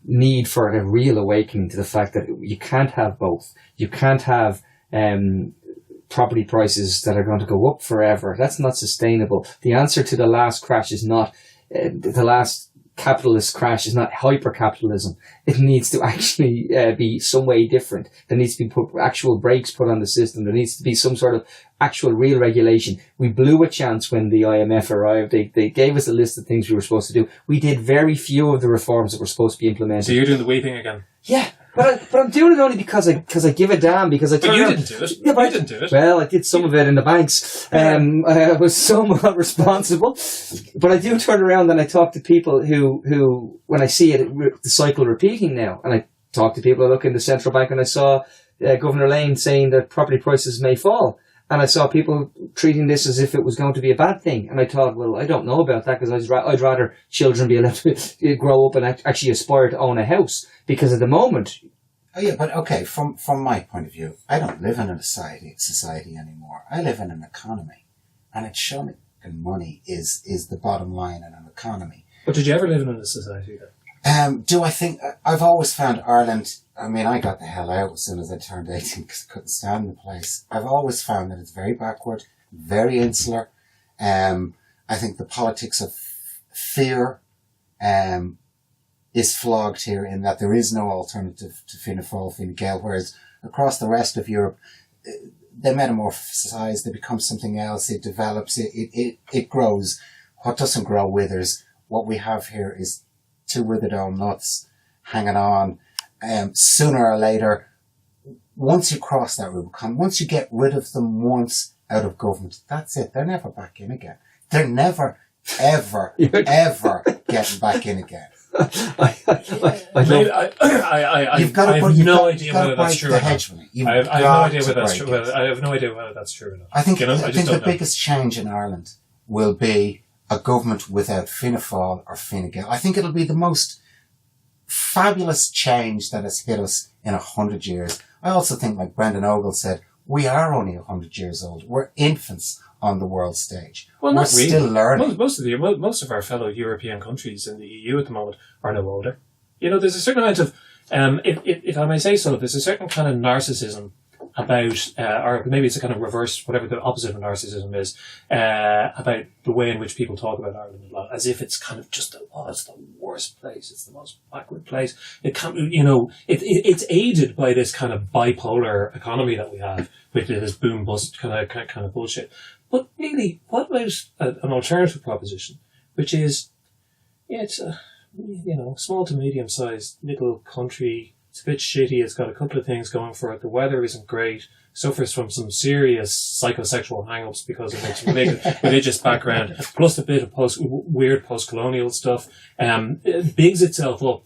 need for a real awakening to the fact that you can't have both. You can't have property prices that are going to go up forever. That's not sustainable. The answer to the last crash is not the last capitalist crash is not hyper-capitalism. It needs to actually be some way different. There needs to be actual brakes put on the system. There needs to be some sort of actual real regulation. We blew a chance when the IMF arrived. They gave us a list of things we were supposed to do. We did very few of the reforms that were supposed to be implemented. So you're doing the weeping again? Yeah. But I'm doing it only because I give a damn, because I But you didn't do it. Yeah, but you didn't do it. Well, I did some of it in the banks. I was somewhat responsible. But I do turn around and I talk to people who when I see the cycle repeating now, and I talk to people, I look in the central bank and I saw Governor Lane saying that property prices may fall. And I saw people treating this as if it was going to be a bad thing. And I thought, well, I don't know about that, because I'd rather children be allowed to grow up and actually aspire to own a house. Because at the moment... Oh yeah, but okay, from my point of view, I don't live in a society anymore. I live in an economy. And it's shown that money is the bottom line in an economy. But did you ever live in a society then? Do I think... I've always found Ireland... I mean, I got the hell out as soon as I turned 18 because I couldn't stand the place. I've always found that it's very backward, very insular. I think the politics of fear is flogged here, in that there is no alternative to Fianna Fáil, Fine Gael, whereas across the rest of Europe, they metamorphosize, they become something else, it develops, it grows. What doesn't grow withers. What we have here is two withered old nuts hanging on. Sooner or later, once you cross that Rubicon, once you get rid of them once out of government, that's it. They're never back in again. They're never, ever, ever getting back in again. I have no idea whether that's true or not. I have no idea whether that's true. I have no idea whether that's true or not. I think the biggest change in Ireland will be a government without Fianna Fáil or Fine Gael. I think it'll be the most fabulous change that has hit us in 100 years. I also think, like Brendan Ogle said, we are only 100 years old. We're infants on the world stage. Well, we're still learning. Most of our fellow European countries in the EU at the moment are no older. You know, there's a certain amount of, if I may say so, there's a certain kind of narcissism about, or maybe it's a kind of reverse, whatever the opposite of narcissism is, about the way in which people talk about Ireland a lot, as if it's kind of just, it's the worst place, it's the most backward place. It can't, you know, it's aided by this kind of bipolar economy that we have, with this boom bust kind of bullshit. But really, what about an alternative proposition, which is, it's a, small to medium sized little country. It's a bit shitty. It's got a couple of things going for it. The weather isn't great. Suffers from some serious psychosexual hang-ups because of its religious background, plus a bit of weird post-colonial stuff. Bigs itself up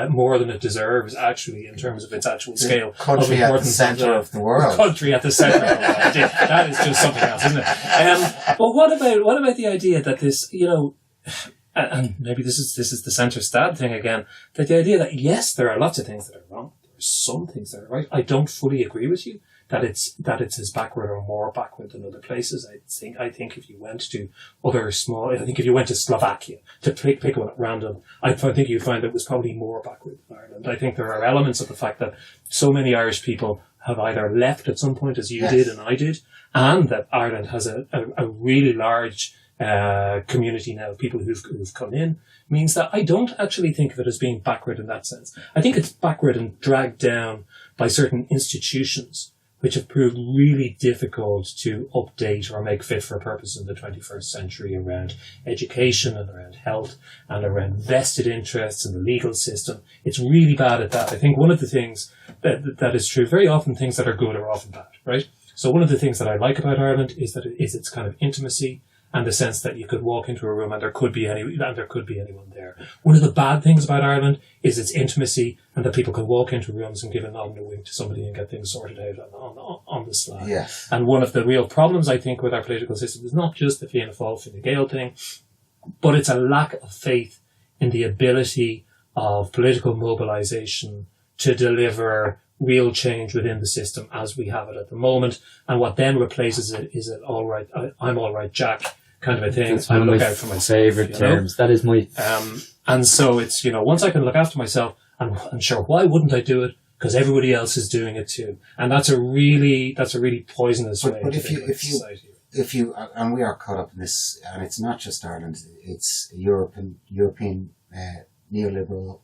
more than it deserves, actually, in terms of its actual scale. Country at the centre of the world. Country at the centre of the world. That is just something else, isn't it? But what about the idea that this, and maybe this is the centre stad thing again, that the idea that, yes, there are lots of things that are wrong. There are some things that are right. I don't fully agree with you that it's as backward or more backward than other places. I think if you went to if you went to Slovakia, to pick one at random, I think you'd find it was probably more backward than Ireland. I think there are elements of the fact that so many Irish people have either left at some point, as you did and I did, and that Ireland has a really large community now of people who've come in, means that I don't actually think of it as being backward in that sense. I think it's backward and dragged down by certain institutions which have proved really difficult to update or make fit for purpose in the 21st century, around education and around health and around vested interests in the legal system. It's really bad at that. I think one of the things that is true, very often things that are good are often bad, right? So one of the things that I like about Ireland is that it is its kind of intimacy, and the sense that you could walk into a room and there could be anyone there. One of the bad things about Ireland is its intimacy, and that people can walk into rooms and give a nod and a wink to somebody and get things sorted out on the slide. Yes. And one of the real problems, I think, with our political system is not just the Fianna Fáil, Fine Gael thing, but it's a lack of faith in the ability of political mobilisation to deliver real change within the system as we have it at the moment. And what then replaces it is an all right, I'm all right, Jack kind of a thing. That's one of my favourite terms. That is my... and so it's, once I can look after myself, and sure, why wouldn't I do it? because everybody else is doing it too. And that's a really poisonous way. But if you, and we are caught up in this, and it's not just Ireland, it's European neoliberal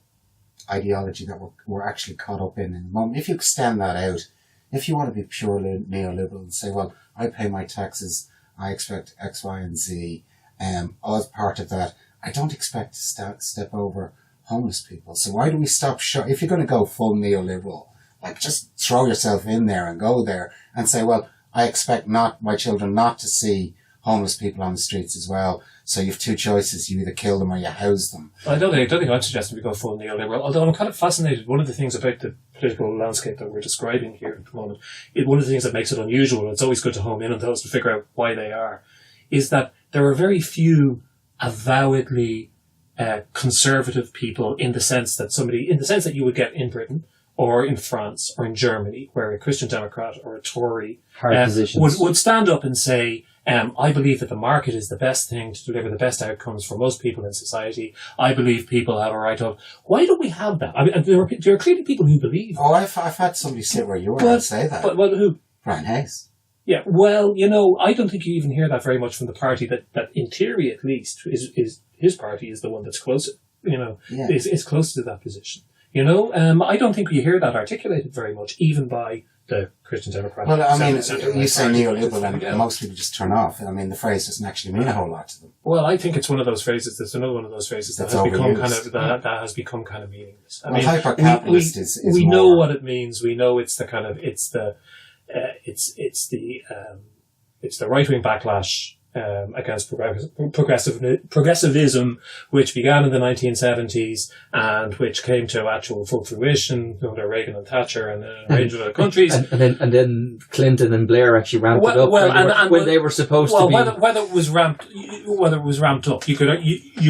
ideology that we're actually caught up in the moment. If you extend that out, if you want to be purely neoliberal and say, well, I pay my taxes, I expect X, Y, and Z, as part of that, I don't expect to step over homeless people. So why do we stop if you're going to go full neoliberal, like just throw yourself in there and go there and say, well, I expect my children not to see homeless people on the streets as well. So you have two choices. You either kill them or you house them. I don't think I'd suggest we go full neoliberal, although I'm kind of fascinated. One of the things about the political landscape that we're describing here at the moment, one of the things that makes it unusual, and it's always good to home in on those to figure out why they are, is that there are very few avowedly conservative people in the sense that you would get in Britain or in France or in Germany, where a Christian Democrat or a Tory would stand up and say, I believe that the market is the best thing to deliver the best outcomes for most people in society. I believe people have a right of. Why don't we have that? I mean, there are clearly people who believe. Oh, I've had somebody sit where you were and say that. But who? Brian Hayes. Yeah, well, I don't think you even hear that very much from the party that in theory at least is his party is the one that's closer. Is closer to that position. I don't think you hear that articulated very much, even by the Christian Democrat. Well, I mean, you say neoliberal and most people just turn off. I mean, the phrase doesn't actually mean a whole lot to them. Well, I think it's one of those phrases. That's another one of those phrases that has become kind of meaningless. I mean, hyper-capitalist is we more... know what it means. We know it's the kind of it's the right-wing backlash against progressivism, which began in the 1970s and which came to actual full fruition under Reagan and Thatcher and a range of other countries. And then Clinton and Blair actually ramped it up when they were supposed to be. Whether it was ramped up, you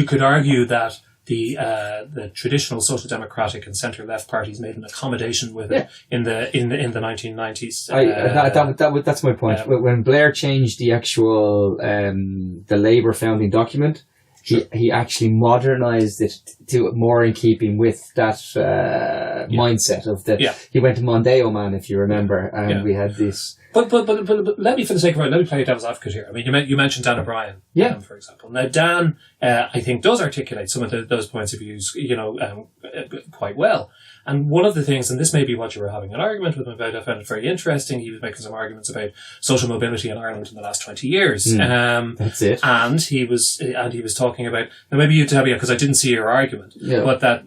could argue that the traditional social democratic and centre left parties made an accommodation with it in the 1990s. That's my point. When Blair changed the actual the Labour founding document, he actually modernised it to more in keeping with that mindset of the. Yeah. He went to Mondeo Man, if you remember, and we had this. But let me, for the sake of it, let me play devil's advocate here. I mean, you mentioned Dan O'Brien, for example. Now, Dan, I think, does articulate some of those points of views, quite well. And one of the things, and this may be what you were having an argument with him about, I found it very interesting. He was making some arguments about social mobility in Ireland in the last 20 years. That's it. And he was talking about, now maybe you tell me, because I didn't see your argument, but that,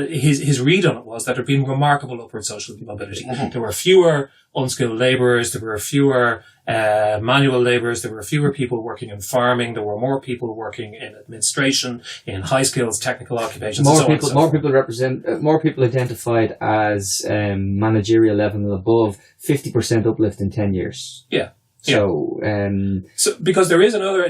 his read on it was that there had been remarkable upward social mobility. Mm-hmm. There were fewer unskilled labourers, there were fewer manual labourers, there were fewer people working in farming, there were more people working in administration, in high skills technical occupations. More people identified as managerial level and above, 50% uplift in 10 years. Yeah. So, because there is another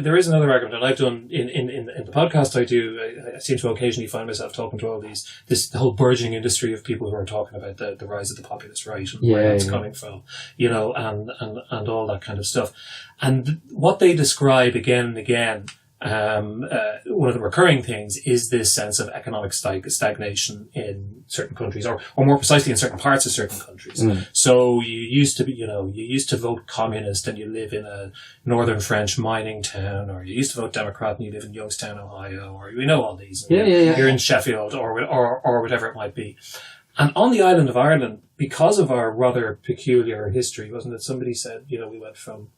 argument, and I've done in the podcast I do, I seem to occasionally find myself talking to all the whole burgeoning industry of people who are talking about the rise of the populist right and where it's coming from, and all that kind of stuff. And what they describe again and again, one of the recurring things is this sense of economic stagnation in certain countries, or more precisely in certain parts of certain countries. Mm. So you used to vote communist and you live in a northern French mining town, or you used to vote Democrat and you live in Youngstown, Ohio, or we know all these. You're in Sheffield or whatever it might be. And on the island of Ireland, because of our rather peculiar history, wasn't it? Somebody said, we went from,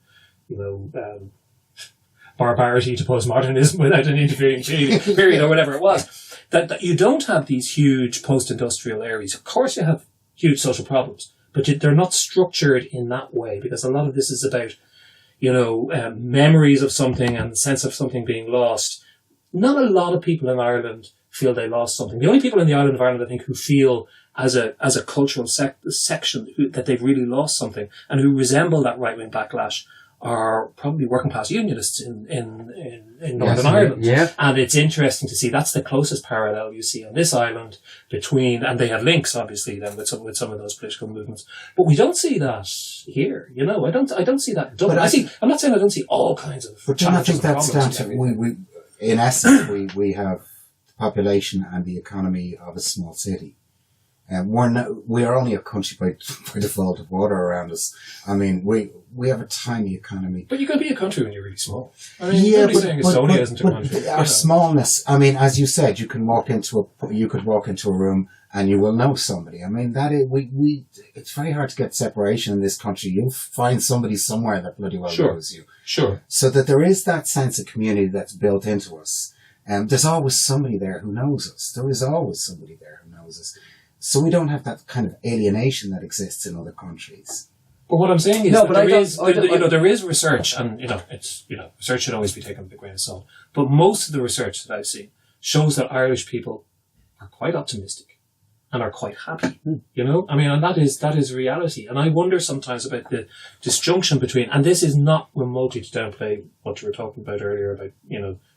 barbarity to postmodernism without an intervening period or whatever it was, that you don't have these huge post-industrial areas. Of course you have huge social problems, but they're not structured in that way, because a lot of this is about, memories of something and the sense of something being lost. Not a lot of people in Ireland feel they lost something. The only people in the island of Ireland, I think, who feel as a cultural section that they've really lost something and who resemble that right-wing backlash are probably working class unionists in Northern Ireland. Yeah. And it's interesting to see that's the closest parallel you see on this island between, and they have links obviously then with some of those political movements. But we don't see that here, I don't see that in Dublin. I'm not saying I don't see all kinds of. But I think that's down to we in essence we have the population and the economy of a small city. We are only a country by default of water around us. I mean, we have a tiny economy. But you could be a country when you're really small. I mean, nobody's saying Estonia isn't a country. Our smallness, I mean, as you said, you could walk into a room and you will know somebody. I mean, it's very hard to get separation in this country. You'll find somebody somewhere that bloody well knows you. Sure. So that there is that sense of community that's built into us. There's always somebody there who knows us. There is always somebody there who knows us. So we don't have that kind of alienation that exists in other countries. But what I'm saying is there is research, and research should always be taken with a grain of salt. But most of the research that I've seen shows that Irish people are quite optimistic and are quite happy. I mean, and that is reality. And I wonder sometimes about the disjunction between, and this is not remotely to downplay what you were talking about earlier about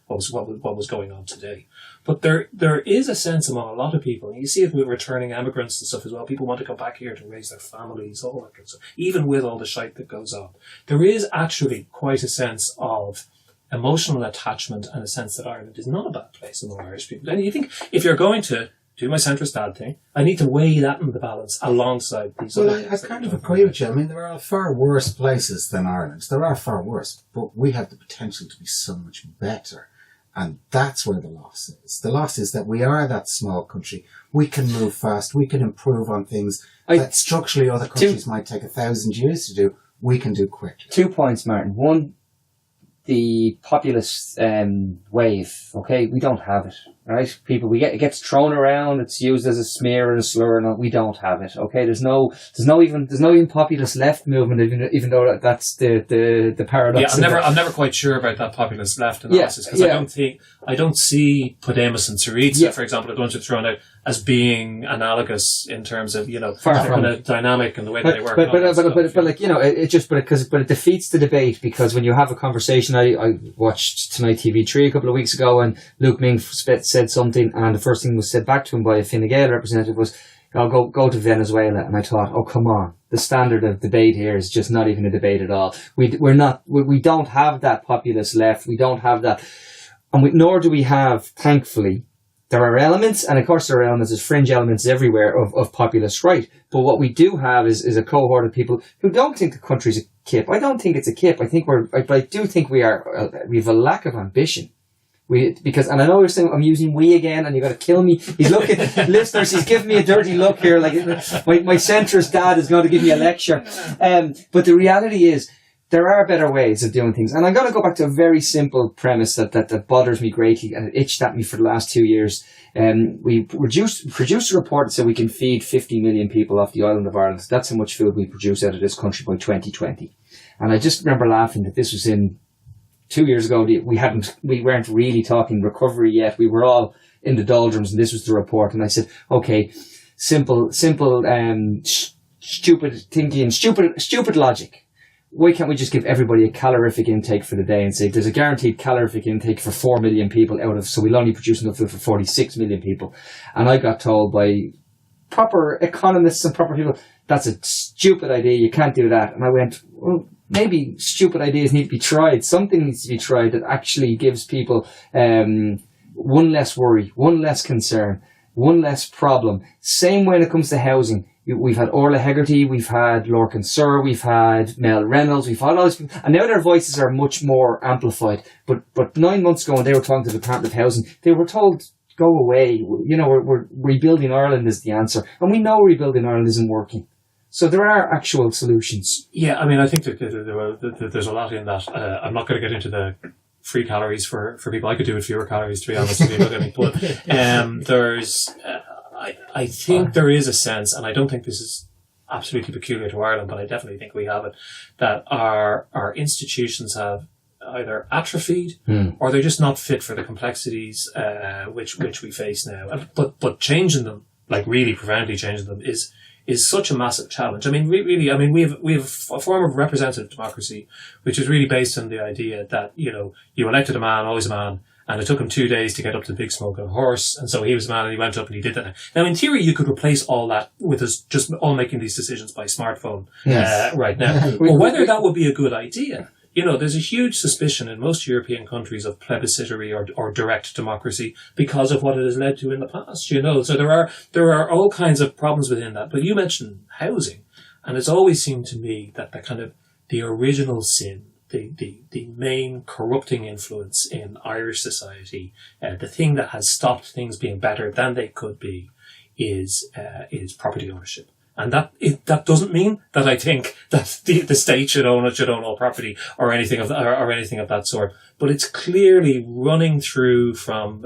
what was going on today. But there is a sense among a lot of people, and you see it with returning immigrants and stuff as well. People want to come back here to raise their families, all that kind of stuff. Even with all the shite that goes on, there is actually quite a sense of emotional attachment and a sense that Ireland is not a bad place among Irish people. And you think, if you're going to do my centrist dad thing, I need to weigh that in the balance alongside these other things. Well, I kind of agree with you. I mean, there are far worse places than Ireland. There are far worse, but we have the potential to be so much better. And that's where the loss is. The loss is that we are that small country. We can move fast. We can improve on things that structurally other countries might take 1,000 years to do. We can do quickly. 2 points, Martin. One, the populist wave. Okay, we don't have it. Right, people. It gets thrown around. It's used as a smear and a slur, and we don't have it. Okay, there's no even populist left movement. Even though that's the paradox. Yeah, I'm never quite sure about that populist left analysis because I don't see Podemos and Syriza, for example, are going to thrown out as being analogous in terms of the dynamic and the way that they work. But it defeats the debate because when you have a conversation, I watched Tonight TV3 a couple of weeks ago, and Luke Ming said something, and the first thing was said back to him by a Fine Gael representative was, "I'll go to Venezuela." And I thought, oh come on, the standard of debate here is just not even a debate at all. We don't have that populist left. We don't have that, and nor do we have, thankfully. There are elements, and of course there are elements, there's fringe elements everywhere of populist right. But what we do have is a cohort of people who don't think the country's a kip. I don't think it's a kip. I do think we have a lack of ambition. And I know you're saying I'm using we again, and you've got to kill me. He's looking, listeners, he's giving me a dirty look here, like my centrist dad is going to give me a lecture. But the reality is, there are better ways of doing things. And I'm going to go back to a very simple premise that bothers me greatly, and it itched at me for the last 2 years. We produced a report that said we can feed 50 million people off the island of Ireland. That's how much food we produce out of this country by 2020. And I just remember laughing that this was in 2 years ago. We weren't really talking recovery yet. We were all in the doldrums, and this was the report. And I said, okay, simple, stupid thinking, stupid logic. Why can't we just give everybody a calorific intake for the day and say there's a guaranteed calorific intake for 4 million people so we'll only produce enough food for 46 million people. And I got told by proper economists and proper people, that's a stupid idea, you can't do that. And I went, well, maybe stupid ideas need to be tried. Something needs to be tried that actually gives people one less worry, one less concern, one less problem. Same when it comes to housing. We've had Orla Hegarty, we've had Lorcan Sir, we've had Mel Reynolds, we've had all these people, and now their voices are much more amplified. But 9 months ago when they were talking to the Department of Housing, they were told, go away. We're rebuilding Ireland is the answer. And we know rebuilding Ireland isn't working. So there are actual solutions. Yeah, I mean, I think that there's a lot in that. I'm not going to get into the free calories for people. I could do with fewer calories, to be honest with you. But I think there is a sense, and I don't think this is absolutely peculiar to Ireland, but I definitely think we have it, that our institutions have either atrophied or they're just not fit for the complexities which we face now. But changing them, like really profoundly changing them, is such a massive challenge. I mean, really, we have a form of representative democracy which is really based on the idea that you elected a man, always a man. And it took him 2 days to get up to the big smoking horse. And so he was a man and he went up and he did that. Now, in theory, you could replace all that with us just all making these decisions by smartphone right now. But whether that would be a good idea there's a huge suspicion in most European countries of plebiscitary or direct democracy because of what it has led to in the past, So there are all kinds of problems within that. But you mentioned housing, and it's always seemed to me that the original sin, the main corrupting influence in Irish society, the thing that has stopped things being better than they could be, is property ownership. And that doesn't mean that I think that the state should own all property or anything of that sort. But it's clearly running through from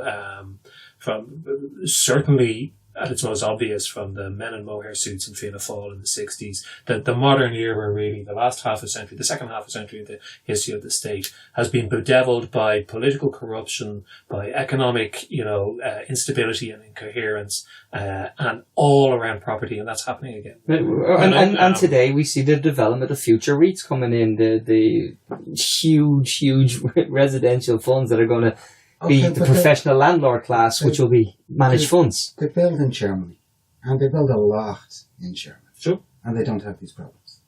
certainly at its most obvious from the men in mohair suits in Fianna Fáil in the 60s. The modern era, really, the last half a century, the second half a century of the history of the state has been bedeviled by political corruption, by economic, instability and incoherence, and all around property, and that's happening again. And today we see the development of future REITs coming in, the huge residential funds that are going to be the professional landlord class, which will be managed funds. They build in Germany, and they build a lot in Germany. Sure. And they don't have these problems.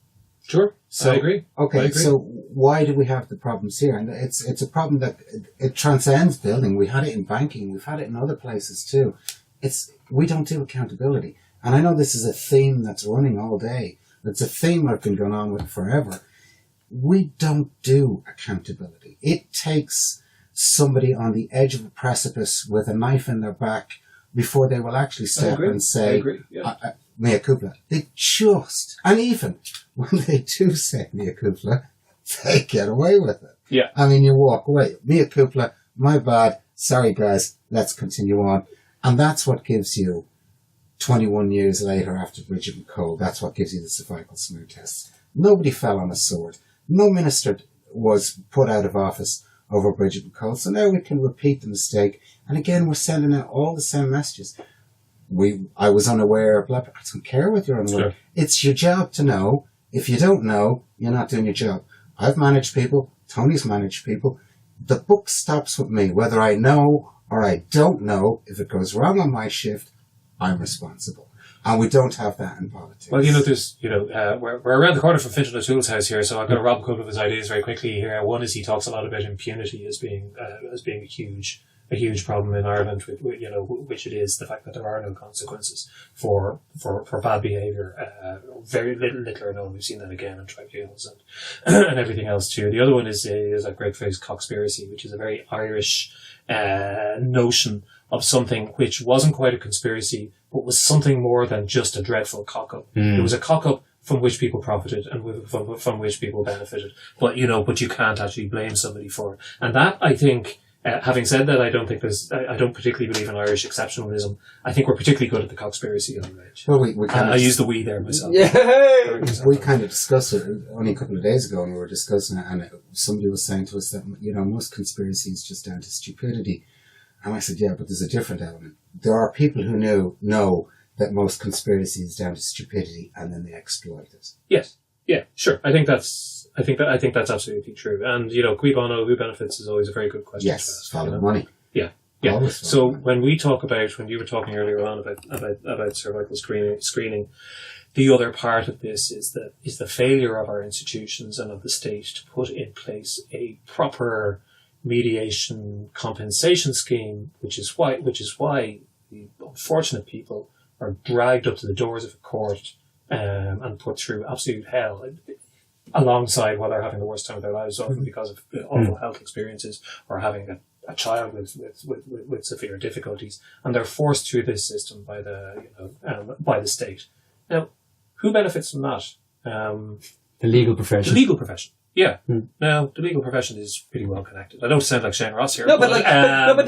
Sure, I agree. Okay, I agree. So why do we have the problems here? And it's a problem that it transcends building. We had it in banking. We've had it in other places too. We don't do accountability. And I know this is a theme that's running all day. It's a theme I've been going on with forever. We don't do accountability. It takes somebody on the edge of a precipice with a knife in their back before they will actually step and say, mea culpa. They just, and even when they do say mea culpa, they get away with it. Yeah. I mean, you walk away. Mea culpa, my bad, sorry guys, let's continue on. And that's what gives you 21 years later after Bridget McCall, that's what gives you the cervical smear test. Nobody fell on a sword. No minister was put out of office over Bridget McCall. So now we can repeat the mistake. And again, we're sending out all the same messages. I was unaware, blah, blah. I don't care whether you're unaware. Sure. It's your job to know. If you don't know, you're not doing your job. I've managed people. Tony's managed people. The buck stops with me. Whether I know or I don't know, if it goes wrong on my shift, I'm responsible. And we don't have that in politics. Well, we're around the corner from Fintan O'Toole's house here, so I'm going to rob a couple of his ideas very quickly here. One is he talks a lot about impunity as being a huge problem in Ireland, which it is, the fact that there are no consequences for bad behaviour. Very little or none. We've seen that again in tribunals and everything else too. The other one is a great phrase, cockspiracy, which is a very Irish notion of something which wasn't quite a conspiracy, but was something more than just a dreadful cock-up. It was a cock-up from which people profited and from which people benefited. But you can't actually blame somebody for it. And that, I think, having said that, I don't particularly believe in Irish exceptionalism. I think we're particularly good at the cockspiracy on the range. Well, we kind I use the we there myself. Yeah. We kind of discussed it only a couple of days ago, and we were discussing it, and somebody was saying to us that, most conspiracy is just down to stupidity. And I said, yeah, but there's a different element. There are people who know that most conspiracy is down to stupidity, and then they exploit it. Yes. Yeah, sure. I think that's absolutely true. And, cui bono, who benefits is always a very good question. Yes, follow money. Yeah. So when you were talking earlier on about cervical screening, the other part of this is the failure of our institutions and of the state to put in place a proper mediation compensation scheme, which is why the unfortunate people are dragged up to the doors of a court and put through absolute hell alongside while they're having the worst time of their lives, often because of awful health experiences or having a child with severe difficulties, and they're forced through this system by the state. Now, who benefits from that? The legal profession. The legal profession. Yeah. Now, the legal profession is pretty well connected. I don't sound like Shane Ross here. No, but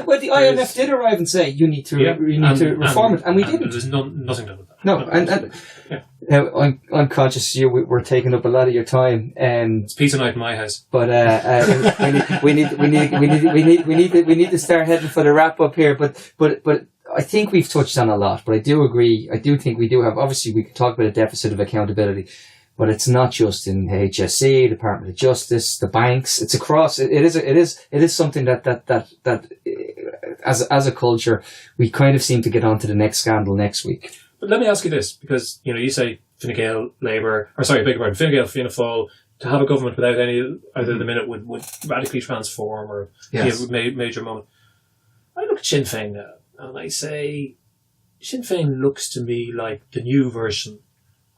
when the IMF did arrive and say, you need to reform it, and we didn't. There's nothing done with that. No, I'm conscious we're taking up a lot of your time. It's pizza night in my house. But we need to start heading for the wrap up here. But I think we've touched on a lot. But I do agree. I do think we do have. Obviously, we could talk about a deficit of accountability. But it's not just in HSE, Department of Justice, the banks. It's across. It is something that as a culture, we kind of seem to get onto the next scandal next week. But let me ask you this, because you say Fine Gael, Labour, Fine Gael, Fianna Fáil, to have a government without any either the minute would radically transform or be a major moment. I look at Sinn Féin now and I say, Sinn Féin looks to me like the new version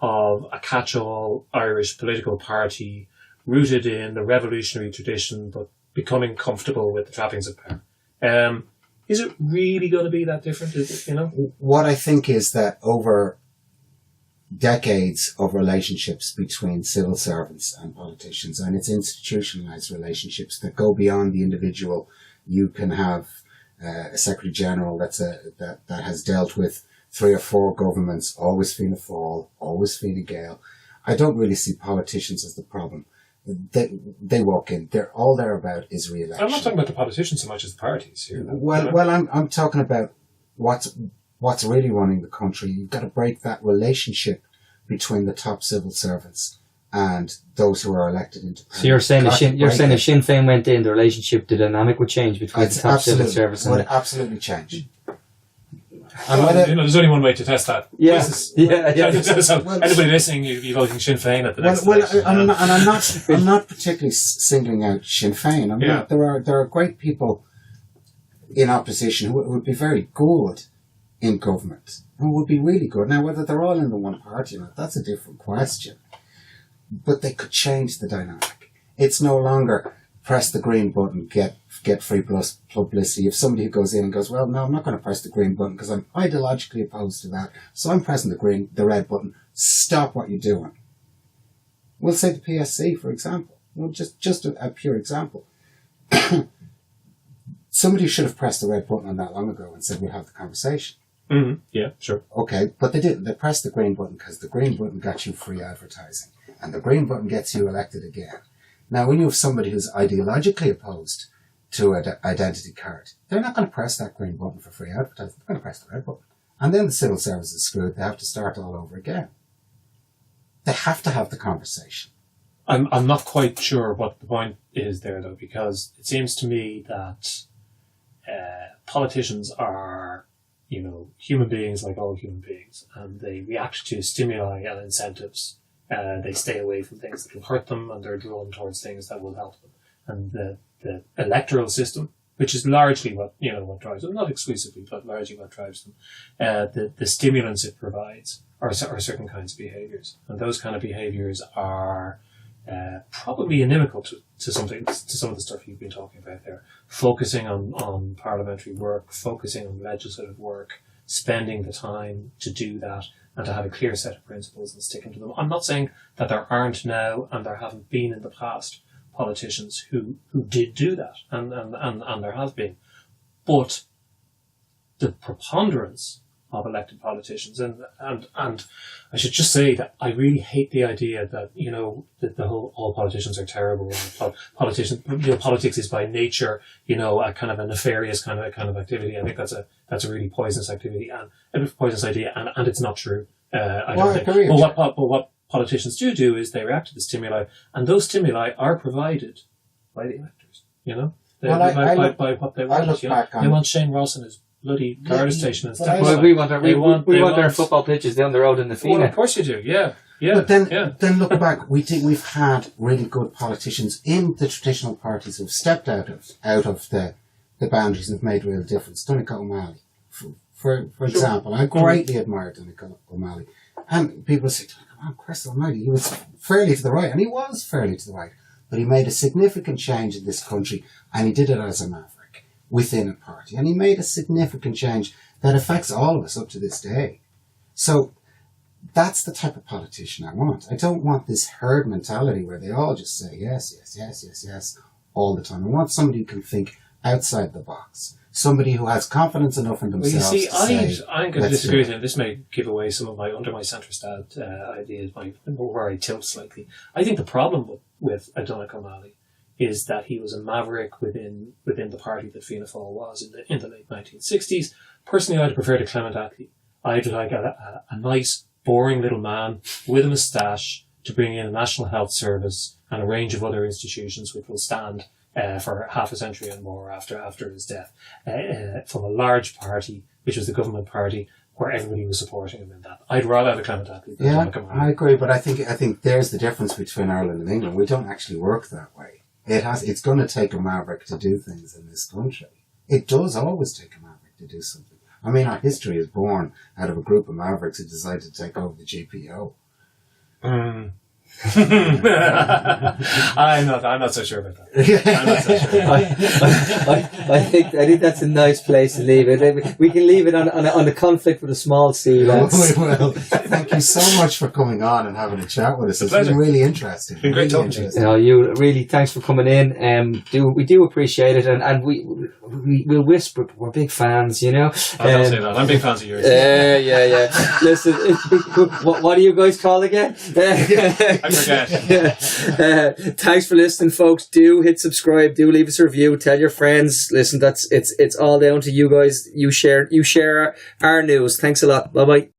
of a catch-all Irish political party rooted in the revolutionary tradition but becoming comfortable with the trappings of power. Is it really going to be that different? Is it, What I think is that over decades of relationships between civil servants and politicians, and it's institutionalized relationships that go beyond the individual. You can have a Secretary General that has dealt with 3 or 4 governments, always Fianna Fáil, always Fine Gael. I don't really see politicians as the problem. They walk in. All they're about is re-election. I'm not talking about the politicians so much as the parties here. Well, I'm talking about what's really running the country. You've got to break that relationship between the top civil servants and those who are elected into parliament. So you're saying if Sinn Féin went in, the relationship, the dynamic would change between the top civil servants and would absolutely change. And there's only one way to test that. Yes. So anybody listening, you'll be voting Sinn Féin at the next election. I'm not particularly singling out Sinn Féin. I'm not. There are great people in opposition who would be very good in government, who would be really good. Now, whether they're all in the one party or not, that's a different question. But they could change the dynamic. It's no longer press the green button, get free plus publicity. If somebody who goes in and goes, well, no, I'm not going to press the green button because I'm ideologically opposed to that, so I'm pressing the red button. Stop what you're doing. We'll say the PSC, for example. Well, just a pure example. Somebody should have pressed the red button on that long ago and said, we'll have the conversation. Mm-hmm. Yeah, sure. Okay, but they didn't. They pressed the green button because the green button got you free advertising. And the green button gets you elected again. Now, when you have somebody who's ideologically opposed to an identity card, they're not going to press that green button for free advertising. They're going to press the red button. And then the civil service is screwed. They have to start all over again. They have to have the conversation. I'm not quite sure what the point is there, though, because it seems to me that politicians are, human beings like all human beings, and they react to stimuli and incentives. They stay away from things that will hurt them, and they're drawn towards things that will help them. And the electoral system, which is largely what drives them, not exclusively, but largely what drives them, the stimulants it provides are certain kinds of behaviours, and those kind of behaviours are probably inimical to some of the stuff you've been talking about there. Focusing on parliamentary work, focusing on legislative work, spending the time to do that, and to have a clear set of principles and sticking to them. I'm not saying that there aren't now and there haven't been in the past politicians who did do that, and there has been. But the preponderance of elected politicians, and I should just say that I really hate the idea that, that the whole all politicians are terrible. Politics is by nature, a kind of a nefarious kind of activity. I think that's a really poisonous activity and a poisonous idea, and it's not true. I don't think. But what politicians do is they react to the stimuli, and those stimuli are provided by the electors. By what they want. They want Shane Ross in his bloody Garda station and stuff. Well, we want our football pitches down the road in the field. Well, of course you do. Yeah. But then look back. We've had really good politicians in the traditional parties who've stepped out of the boundaries and have made real difference. Donegal O'Malley, for example, I greatly admired Donegal O'Malley, and people say, "Come on, Christ Almighty, he was fairly to the right," and he was fairly to the right, but he made a significant change in this country, and he did it as a maverick within a party, and he made a significant change that affects all of us up to this day. So that's the type of politician I want. I don't want this herd mentality where they all just say yes, yes, yes, yes, yes all the time. I want somebody who can think outside the box. Somebody who has confidence enough in themselves. Well, you see, I'm going to disagree with him. This may give away some of my under my centrist ideas, where I tilt slightly. I think the problem with Donegal O'Malley is that he was a maverick within the party that Fianna Fáil was in the late 1960s. Personally, I'd prefer to Clement Attlee. I'd like a nice, boring little man with a moustache to bring in a National Health Service and a range of other institutions which will stand for half a century and more after his death, from a large party, which was the government party, where everybody was supporting him in that. I'd rather have a Clement Attlee than Yeah, John Kamara. I agree, but I think there's the difference between Ireland and England. We don't actually work that way. It's going to take a maverick to do things in this country. It does always take a maverick to do something. I mean, our history is born out of a group of mavericks who decided to take over the GPO. I'm not so sure about that. I'm not so sure. I think that's a nice place to leave it. We can leave it on the conflict with a small c. Well, thank you so much for coming on and having a chat with us. It's been really interesting. It's been great talking to you. You really, thanks for coming in. We do appreciate it, and we'll whisper, but we're big fans, you know. Don't say that. I'm big fans of yours. Yeah. Listen, what do you guys call again? I forget. Thanks for listening, folks. Do hit subscribe. Do leave us a review. Tell your friends. Listen, it's all down to you guys. You share our news. Thanks a lot. Bye bye.